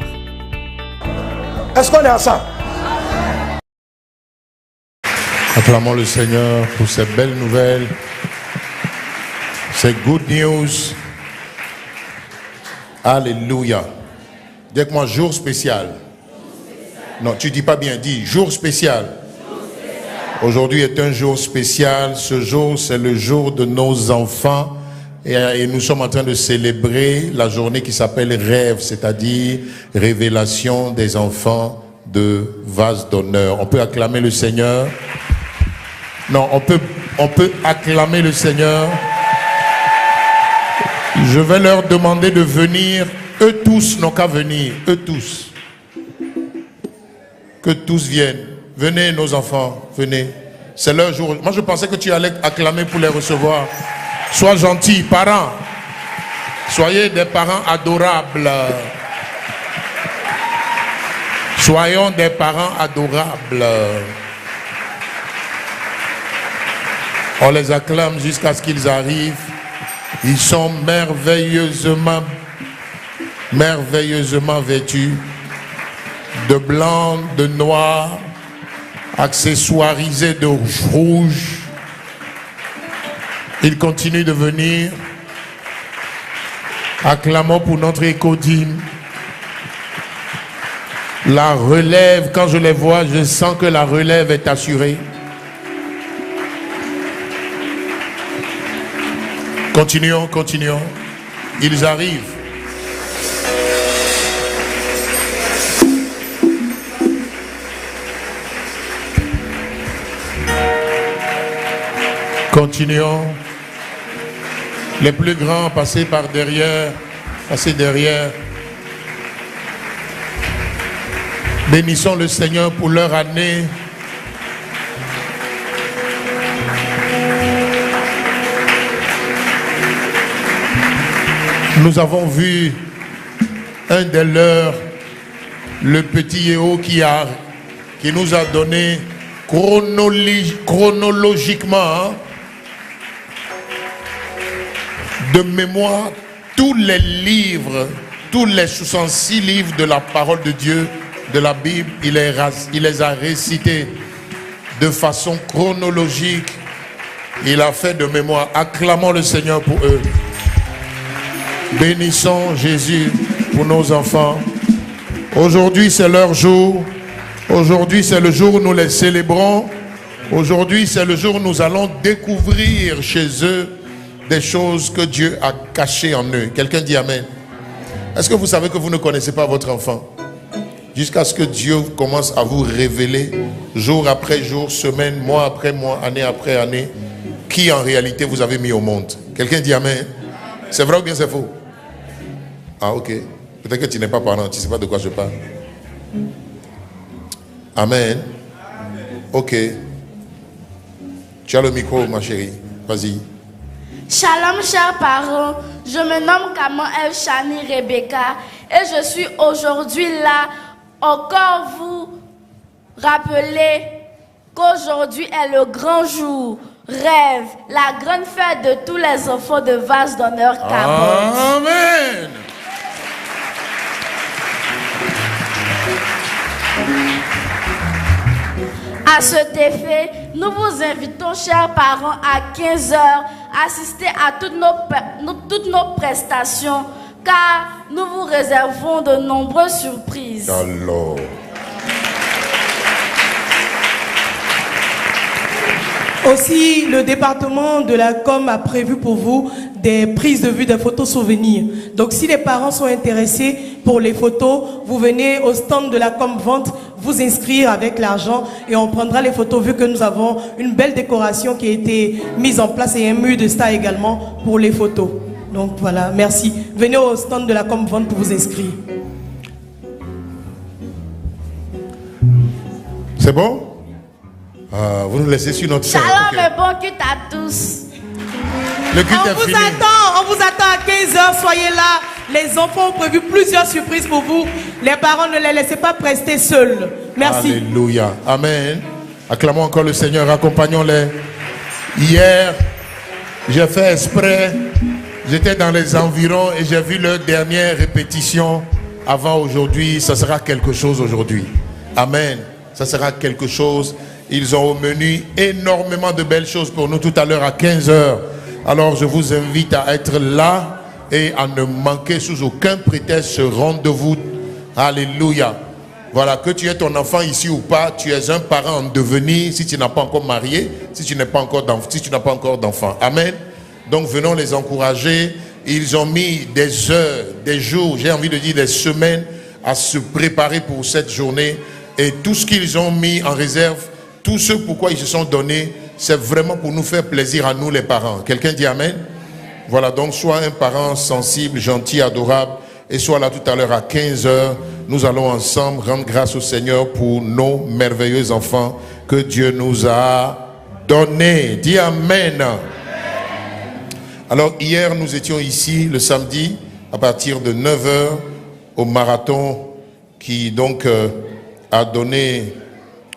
Est-ce qu'on est ensemble? Acclamons le Seigneur pour ces belles nouvelles, ces good news. Alléluia. Dis-moi jour spécial. Non, tu dis pas bien, dis jour spécial. Aujourd'hui est un jour spécial. Ce jour, c'est le jour de nos enfants. Et nous sommes en train de célébrer la journée qui s'appelle Rêve, c'est-à-dire révélation des enfants de Vase d'honneur. On peut acclamer le Seigneur. Non, on peut acclamer le Seigneur. Je vais leur demander de venir. Eux tous n'ont qu'à venir. Eux tous. Que tous viennent. Venez nos enfants, venez. C'est leur jour. Moi je pensais que tu allais acclamer pour les recevoir. Sois gentils, parents. Soyez des parents adorables. Soyons des parents adorables. On les acclame jusqu'à ce qu'ils arrivent. Ils sont merveilleusement vêtus. De blanc, de noir, accessoirisés de rouge. Ils continuent de venir. Acclamons pour notre écodime. La relève, quand je les vois, je sens que la relève est assurée. Continuons, continuons. Ils arrivent. Continuons. Les plus grands, passez par derrière. Passez derrière. Bénissons le Seigneur pour leur année. Nous avons vu un des leurs, le petit Yého qui nous a donné chronologiquement de mémoire tous les livres, tous les 66 livres de la parole de Dieu, de la Bible. Il les a récités de façon chronologique. Il a fait de mémoire. Acclamons le Seigneur pour eux. Bénissons Jésus pour nos enfants. Aujourd'hui c'est leur jour. Aujourd'hui c'est le jour où nous les célébrons. Aujourd'hui c'est le jour où nous allons découvrir chez eux des choses que Dieu a cachées en eux. Quelqu'un dit Amen. Est-ce que vous savez que vous ne connaissez pas votre enfant? Jusqu'à ce que Dieu commence à vous révéler jour après jour, semaine, mois après mois, année après année, qui en réalité vous avez mis au monde. Quelqu'un dit Amen. C'est vrai ou bien c'est faux? Ah ok. Peut-être que tu n'es pas parent, tu ne sais pas de quoi je parle. Amen. Ok. Tu as le micro ma chérie. Vas-y. Shalom chers parents, je me nomme Kaman El Shani Rebecca et je suis aujourd'hui là encore vous rappeler qu'aujourd'hui est le grand jour, rêve, la grande fête de tous les enfants de Vase d'honneur Cabotte. Amen. À cet effet, nous vous invitons, chers parents, à 15h, assister à toutes nos prestations, car nous vous réservons de nombreuses surprises. Alors. Aussi, le département de la com a prévu pour vous des prises de vue, des photos souvenirs. Donc, si les parents sont intéressés pour les photos, vous venez au stand de la com vente vous inscrire avec l'argent et on prendra les photos vu que nous avons une belle décoration qui a été mise en place et un mur de star également pour les photos. Donc voilà, merci. Venez au stand de la com vente pour vous inscrire. C'est bon? Vous nous laissez sur notre scène. Shalom et bon culte à tous. Le culte est fini. On vous attend à 15h, soyez là. Les enfants ont prévu plusieurs surprises pour vous. Les parents, ne les laissez pas rester seuls. Merci. Alléluia. Amen. Acclamons encore le Seigneur, accompagnons-les. Hier, j'ai fait exprès. J'étais dans les environs et j'ai vu leur dernière répétition avant aujourd'hui. Ça sera quelque chose aujourd'hui. Amen. Ça sera quelque chose. Ils ont au menu énormément de belles choses pour nous tout à l'heure à 15h. Alors je vous invite à être là et à ne manquer sous aucun prétexte ce rendez-vous. Alléluia. Voilà, que tu aies ton enfant ici ou pas, tu es un parent en devenir si tu n'as pas encore marié, si tu n'as pas encore d'enfant. Amen. Donc venons les encourager. Ils ont mis des heures, des jours, j'ai envie de dire des semaines à se préparer pour cette journée. Et tout ce qu'ils ont mis en réserve, tout ce pourquoi ils se sont donnés, c'est vraiment pour nous faire plaisir à nous les parents. Quelqu'un dit Amen? Voilà, donc sois un parent sensible, gentil, adorable, et sois là tout à l'heure à 15h. Nous allons ensemble rendre grâce au Seigneur pour nos merveilleux enfants que Dieu nous a donnés. Dis Amen. Alors hier, nous étions ici le samedi à partir de 9h au marathon qui donc a donné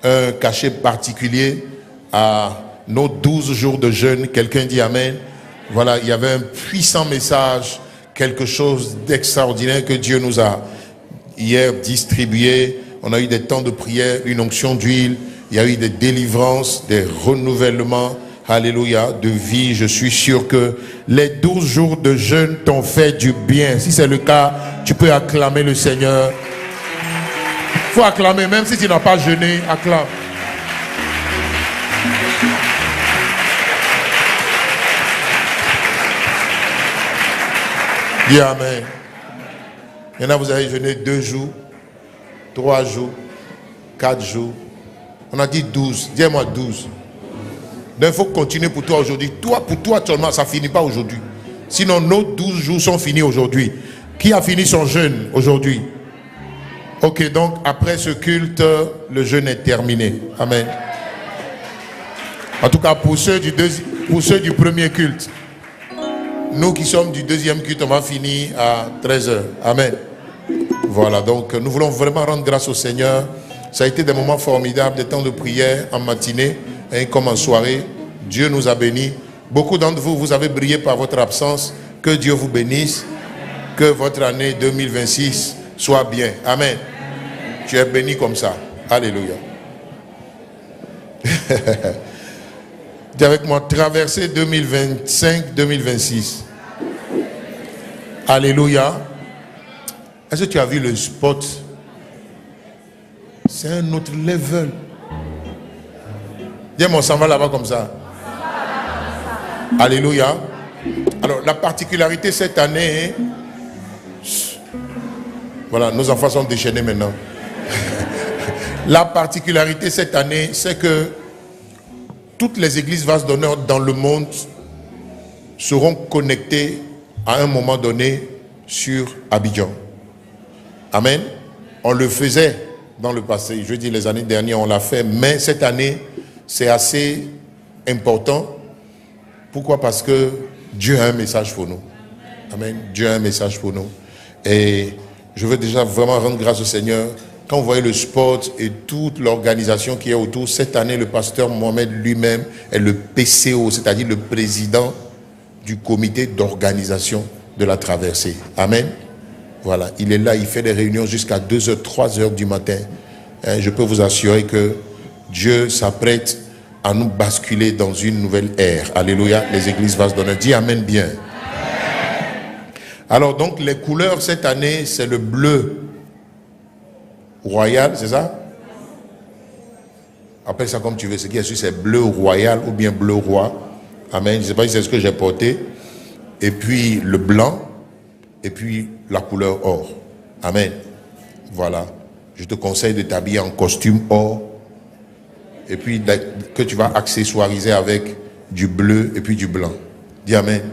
un cachet particulier à nos 12 jours de jeûne. Quelqu'un dit Amen. Voilà, il y avait un puissant message, quelque chose d'extraordinaire que Dieu nous a hier distribué. On a eu des temps de prière, une onction d'huile, il y a eu des délivrances, des renouvellements, alléluia, de vie. Je suis sûr que les 12 jours de jeûne t'ont fait du bien. Si c'est le cas, tu peux acclamer le Seigneur. Il faut acclamer, même si tu n'as pas jeûné, acclame. Dis Amen. Il y en a, vous avez jeûné 2 jours, 3 jours, 4 jours. On a dit 12. Dis-moi 12. Donc il faut continuer pour toi aujourd'hui. Toi, pour toi seulement, ça ne finit pas aujourd'hui. Sinon, nos 12 jours sont finis aujourd'hui. Qui a fini son jeûne aujourd'hui? Ok, donc après ce culte, le jeûne est terminé. Amen. En tout cas, pour ceux du premier culte. Nous qui sommes du deuxième culte, on va finir à 13h. Amen. Voilà, donc nous voulons vraiment rendre grâce au Seigneur. Ça a été des moments formidables, des temps de prière en matinée et comme en soirée. Dieu nous a bénis. Beaucoup d'entre vous, vous avez brillé par votre absence. Que Dieu vous bénisse. Que votre année 2026 soit bien. Amen. Tu es béni comme ça. Alléluia. Dis avec moi, traverser 2025-2026. Alléluia. Est-ce que tu as vu le spot? C'est un autre level. Dis-moi, on s'en va là-bas comme ça. Alléluia. Alors, la particularité cette année, voilà, nos enfants sont déchaînés maintenant. La particularité cette année, c'est que toutes les églises vases d'honneur dans le monde seront connectées à un moment donné sur Abidjan. Amen. On le faisait dans le passé. Je dis les années dernières, on l'a fait. Mais cette année, c'est assez important. Pourquoi? Parce que Dieu a un message pour nous. Amen. Dieu a un message pour nous. Et je veux déjà vraiment rendre grâce au Seigneur. Quand vous voyez le sport et toute l'organisation qui est autour, cette année, le pasteur Mohamed lui-même est le PCO, c'est-à-dire le président du comité d'organisation de la traversée. Amen. Voilà, il est là, il fait des réunions jusqu'à 2h, 3h du matin. Je peux vous assurer que Dieu s'apprête à nous basculer dans une nouvelle ère. Alléluia, les églises vases d'honneur. Dis Amen bien. Alors donc, les couleurs cette année, c'est le bleu royal, c'est ça? Appelle ça comme tu veux. Ce qui est sûr, c'est bleu royal ou bien bleu roi. Amen. Je ne sais pas si c'est ce que j'ai porté. Et puis le blanc. Et puis la couleur or. Amen. Voilà. Je te conseille de t'habiller en costume or. Et puis que tu vas accessoiriser avec du bleu et puis du blanc. Dis Amen.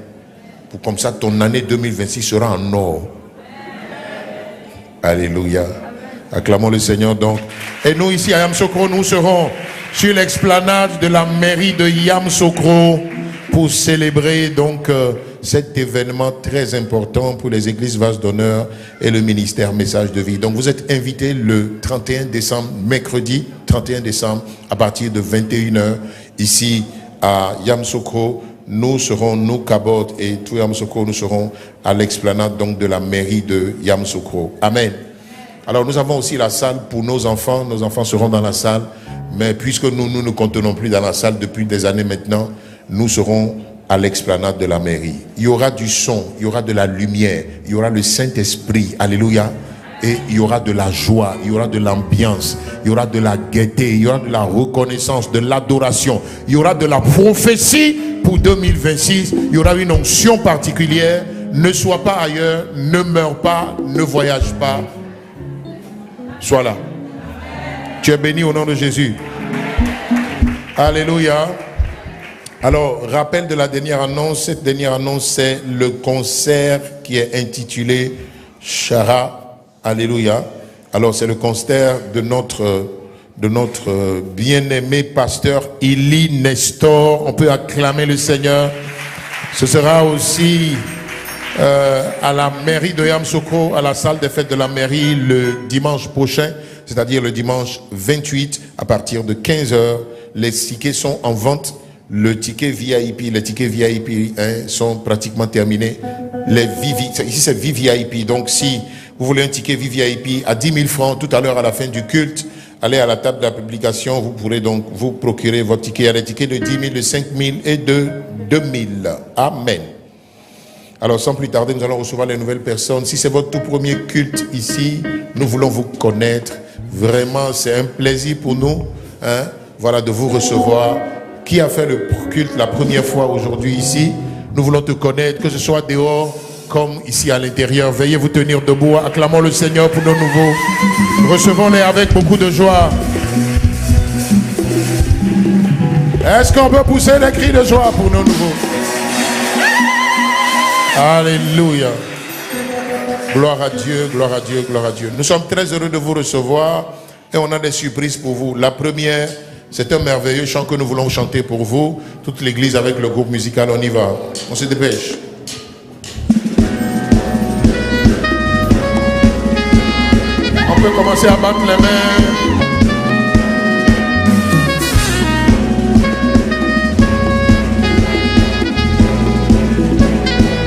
Pour comme ça, ton année 2026 sera en or. Alléluia. Acclamons le Seigneur donc. Et nous ici à Yamoussoukro, nous serons sur l'explanade de la mairie de Yamoussoukro pour célébrer donc cet événement très important pour les églises vases d'honneur et le ministère Message de Vie. Donc vous êtes invités le 31 décembre, mercredi 31 décembre à partir de 21h ici à Yamoussoukro. Nous serons, nous Kabot et tout Yamoussoukro, nous serons à l'explanade donc de la mairie de Yamoussoukro. Amen. Alors nous avons aussi la salle pour nos enfants seront dans la salle, mais puisque nous ne contenons plus dans la salle depuis des années maintenant, nous serons à l'explanade de la mairie. Il y aura du son, il y aura de la lumière, il y aura le Saint-Esprit, alléluia, et il y aura de la joie, il y aura de l'ambiance, il y aura de la gaieté, il y aura de la reconnaissance, de l'adoration, il y aura de la prophétie pour 2026, il y aura une onction particulière. Ne sois pas ailleurs, ne meurs pas, ne voyage pas. Sois là. Tu es béni au nom de Jésus. Alléluia. Alors, rappel de la dernière annonce. Cette dernière annonce, c'est le concert qui est intitulé Chara. Alléluia. Alors, c'est le concert de notre bien-aimé pasteur Ili Nestor. On peut acclamer le Seigneur. Ce sera aussi à la mairie de Yamoussoukro, à la salle des fêtes de la mairie, le dimanche prochain, c'est-à-dire le dimanche 28, à partir de 15h. Les tickets sont en vente. Les tickets VIP sont pratiquement terminés. Ici, c'est VVIP. Donc, si vous voulez un ticket VVIP à 10 000 francs, tout à l'heure à la fin du culte, allez à la table de la publication. Vous pourrez donc vous procurer votre ticket. Il y a des tickets de 10 000, de 5 000 et de 2 000. Amen. Alors, sans plus tarder, nous allons recevoir les nouvelles personnes. Si c'est votre tout premier culte ici, nous voulons vous connaître. Vraiment, c'est un plaisir pour nous, voilà, de vous recevoir. Qui a fait le culte la première fois aujourd'hui ici? Nous voulons te connaître, que ce soit dehors comme ici à l'intérieur. Veuillez vous tenir debout. Acclamons le Seigneur pour nos nouveaux. Recevons-les avec beaucoup de joie. Est-ce qu'on peut pousser des cris de joie pour nos nouveaux? Alléluia. Gloire à Dieu, gloire à Dieu, gloire à Dieu. Nous sommes très heureux de vous recevoir et on a des surprises pour vous. La première, c'est un merveilleux chant que nous voulons chanter pour vous. Toute l'église avec le groupe musical, on y va. On se dépêche. On peut commencer à battre les mains.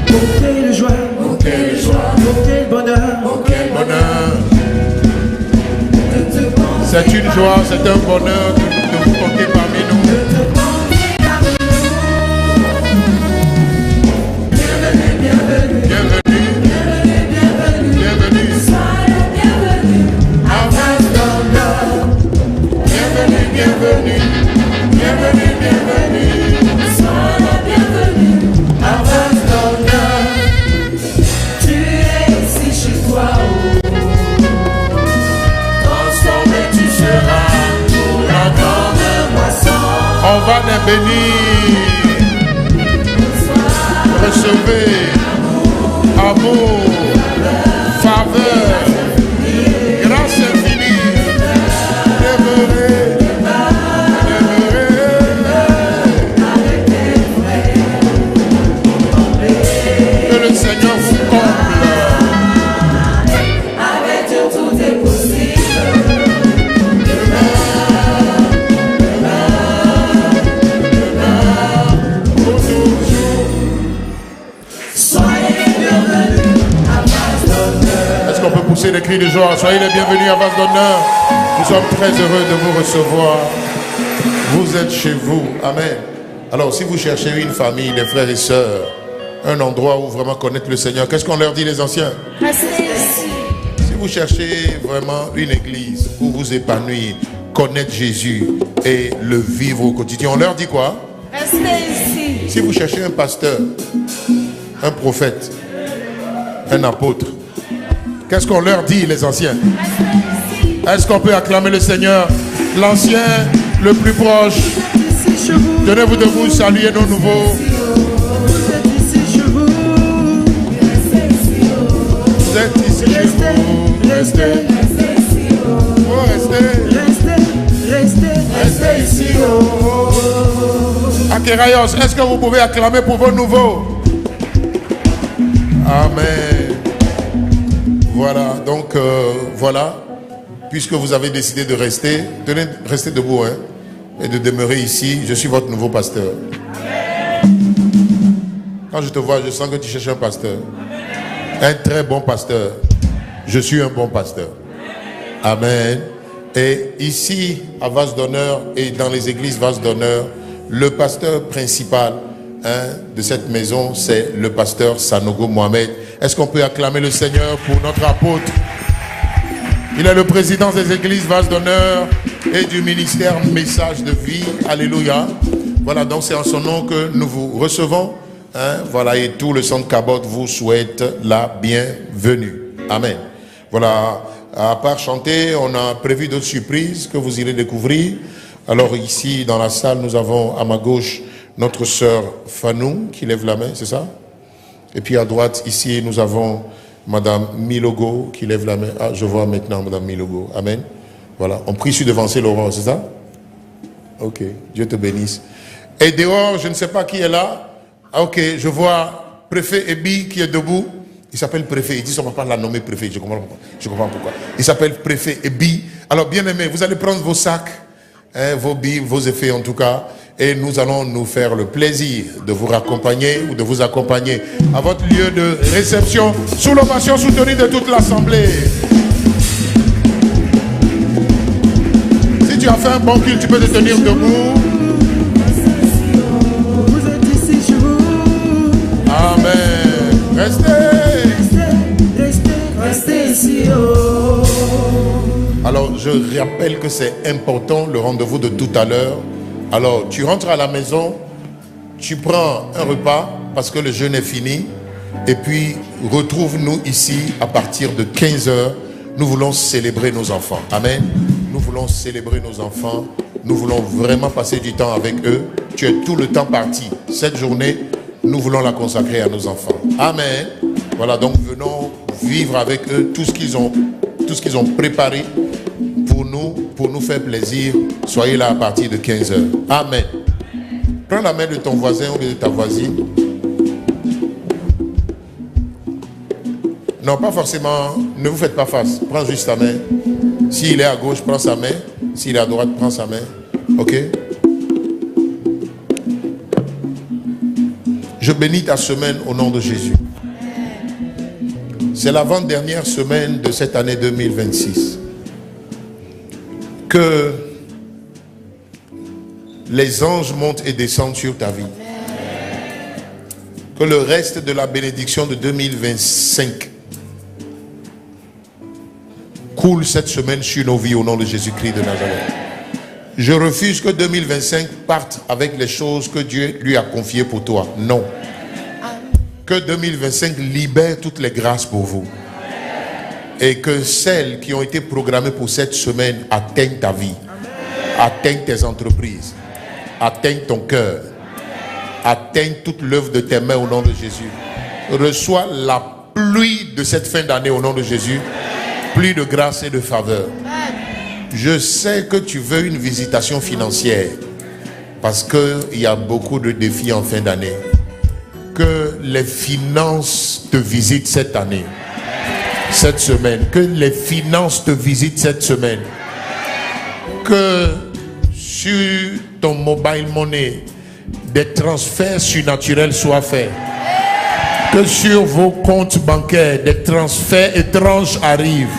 Oh quelle joie, oh quelle joie, oh quel bonheur, oh quel bonheur. C'est une joie, c'est un bonheur de vous compter parmi nous. Bienvenue, bienvenue, bienvenue, bienvenue, bienvenue. soyez bienvenue à Vase d'Honneur. Bienvenue, bienvenue, bienvenue, bienvenue. Soyez bienvenue à Vase d'Honneur. Tu es ici chez toi. On va les bénir. Recevez amour, faveur, grâce infinie. Demeurez, que le Seigneur vous comble. Avec Dieu tout est possible. On peut pousser des cris de joie. Soyez les bienvenus à Vase d'Honneur. Nous sommes très heureux de vous recevoir. Vous êtes chez vous. Amen. Alors, si vous cherchez une famille, des frères et sœurs, un endroit où vraiment connaître le Seigneur, qu'est-ce qu'on leur dit, les anciens? Restez ici. Si vous cherchez vraiment une église où vous épanouir, connaître Jésus et le vivre au quotidien, on leur dit quoi? Restez ici. Si vous cherchez un pasteur, un prophète, un apôtre, qu'est-ce qu'on leur dit, les anciens? Est-ce qu'on peut acclamer le Seigneur? L'ancien, le plus proche. Tenez-vous debout, saluez nos nouveaux. Vous êtes ici chez vous. Vous êtes ici chez vous. Restez. Oh, Restez ici. Akerayos, est-ce que vous pouvez acclamer pour vos nouveaux? Amen. Voilà, donc voilà. Puisque vous avez décidé de rester, tenez, restez debout et de demeurer ici. Je suis votre nouveau pasteur. Quand je te vois, je sens que tu cherches un pasteur. Un très bon pasteur. Je suis un bon pasteur. Amen. Et ici, à Vase d'Honneur et dans les églises Vase d'Honneur, le pasteur principal de cette maison, c'est le pasteur Sanogo Mohamed. Est-ce qu'on peut acclamer le Seigneur pour notre apôtre? Il est le président des églises Vase d'Honneur et du ministère Message de Vie. Alléluia. Voilà, donc c'est en son nom que nous vous recevons. Voilà, et tout le centre Cabot vous souhaite la bienvenue. Amen. Voilà, à part chanter, on a prévu d'autres surprises que vous irez découvrir. Alors ici, dans la salle, nous avons à ma gauche notre sœur Fanou qui lève la main, c'est ça? Et puis à droite, ici, nous avons Madame Milogo qui lève la main. Ah, je vois maintenant Madame Milogo. Amen. Voilà, on prie sur devancer Laurent, c'est ça? Ok, Dieu te bénisse. Et dehors, je ne sais pas qui est là. Ah, ok, je vois préfet Ebi qui est debout. Il s'appelle préfet. Il dit son papa l'a nommé préfet. Je comprends pourquoi. Il s'appelle préfet Ebi. Alors, bien aimé, vous allez prendre vos sacs, hein, vos billes, vos effets en tout cas. Et nous allons nous faire le plaisir de vous raccompagner ou de vous accompagner à votre lieu de réception sous l'ovation soutenue de toute l'assemblée. Si tu as fait un bon culte, tu peux te tenir debout. Amen. Restez ici. Alors, je rappelle que c'est important, le rendez-vous de tout à l'heure. Alors, tu rentres à la maison, tu prends un repas parce que le jeûne est fini. Et puis, retrouve-nous ici à partir de 15 h. Nous voulons célébrer nos enfants. Amen. Nous voulons célébrer nos enfants. Nous voulons vraiment passer du temps avec eux. Tu es tout le temps parti. Cette journée, nous voulons la consacrer à nos enfants. Amen. Voilà, donc venons vivre avec eux tout ce qu'ils ont préparé pour nous faire plaisir. Soyez là à partir de 15 h. Amen. Prends la main de ton voisin ou de ta voisine. Non, pas forcément. Ne vous faites pas face. Prends juste ta main. S'il est à gauche, prends sa main. S'il est à droite, prends sa main. Ok? Je bénis ta semaine au nom de Jésus. C'est l'avant-dernière semaine de cette année 2026. Que les anges montent et descendent sur ta vie. Que le reste de la bénédiction de 2025 coule cette semaine sur nos vies au nom de Jésus-Christ de Nazareth. Je refuse que 2025 parte avec les choses que Dieu lui a confiées pour toi. Non. Que 2025 libère toutes les grâces pour vous. Et que celles qui ont été programmées pour cette semaine atteignent ta vie. Atteignent tes entreprises. Atteignent ton cœur. Atteignent toute l'œuvre de tes mains au nom de Jésus. Reçois la pluie de cette fin d'année au nom de Jésus. Pluie de grâce et de faveur. Je sais que tu veux une visitation financière parce qu'il y a beaucoup de défis en fin d'année. Que les finances te visitent cette année, cette semaine. Que les finances te visitent cette semaine. Que sur ton mobile money, des transferts surnaturels soient faits. Que sur vos comptes bancaires, des transferts étranges arrivent.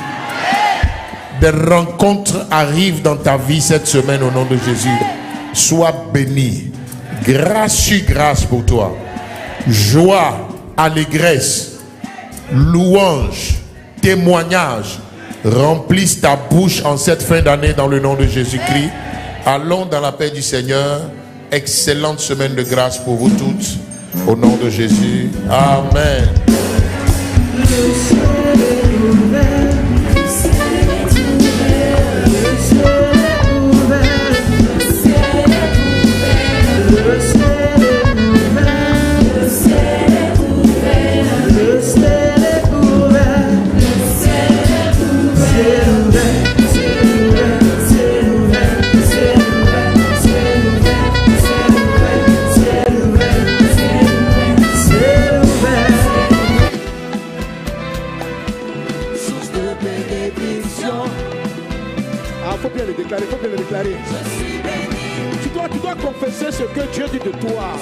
Des rencontres arrivent dans ta vie cette semaine au nom de Jésus. Sois béni. Grâce sur grâce pour toi. Joie, allégresse, louange, témoignage remplissent ta bouche en cette fin d'année dans le nom de Jésus-Christ. Allons dans la paix du Seigneur. Excellente semaine de grâce pour vous toutes. Au nom de Jésus. Amen. Tu dois confesser ce que Dieu dit de toi.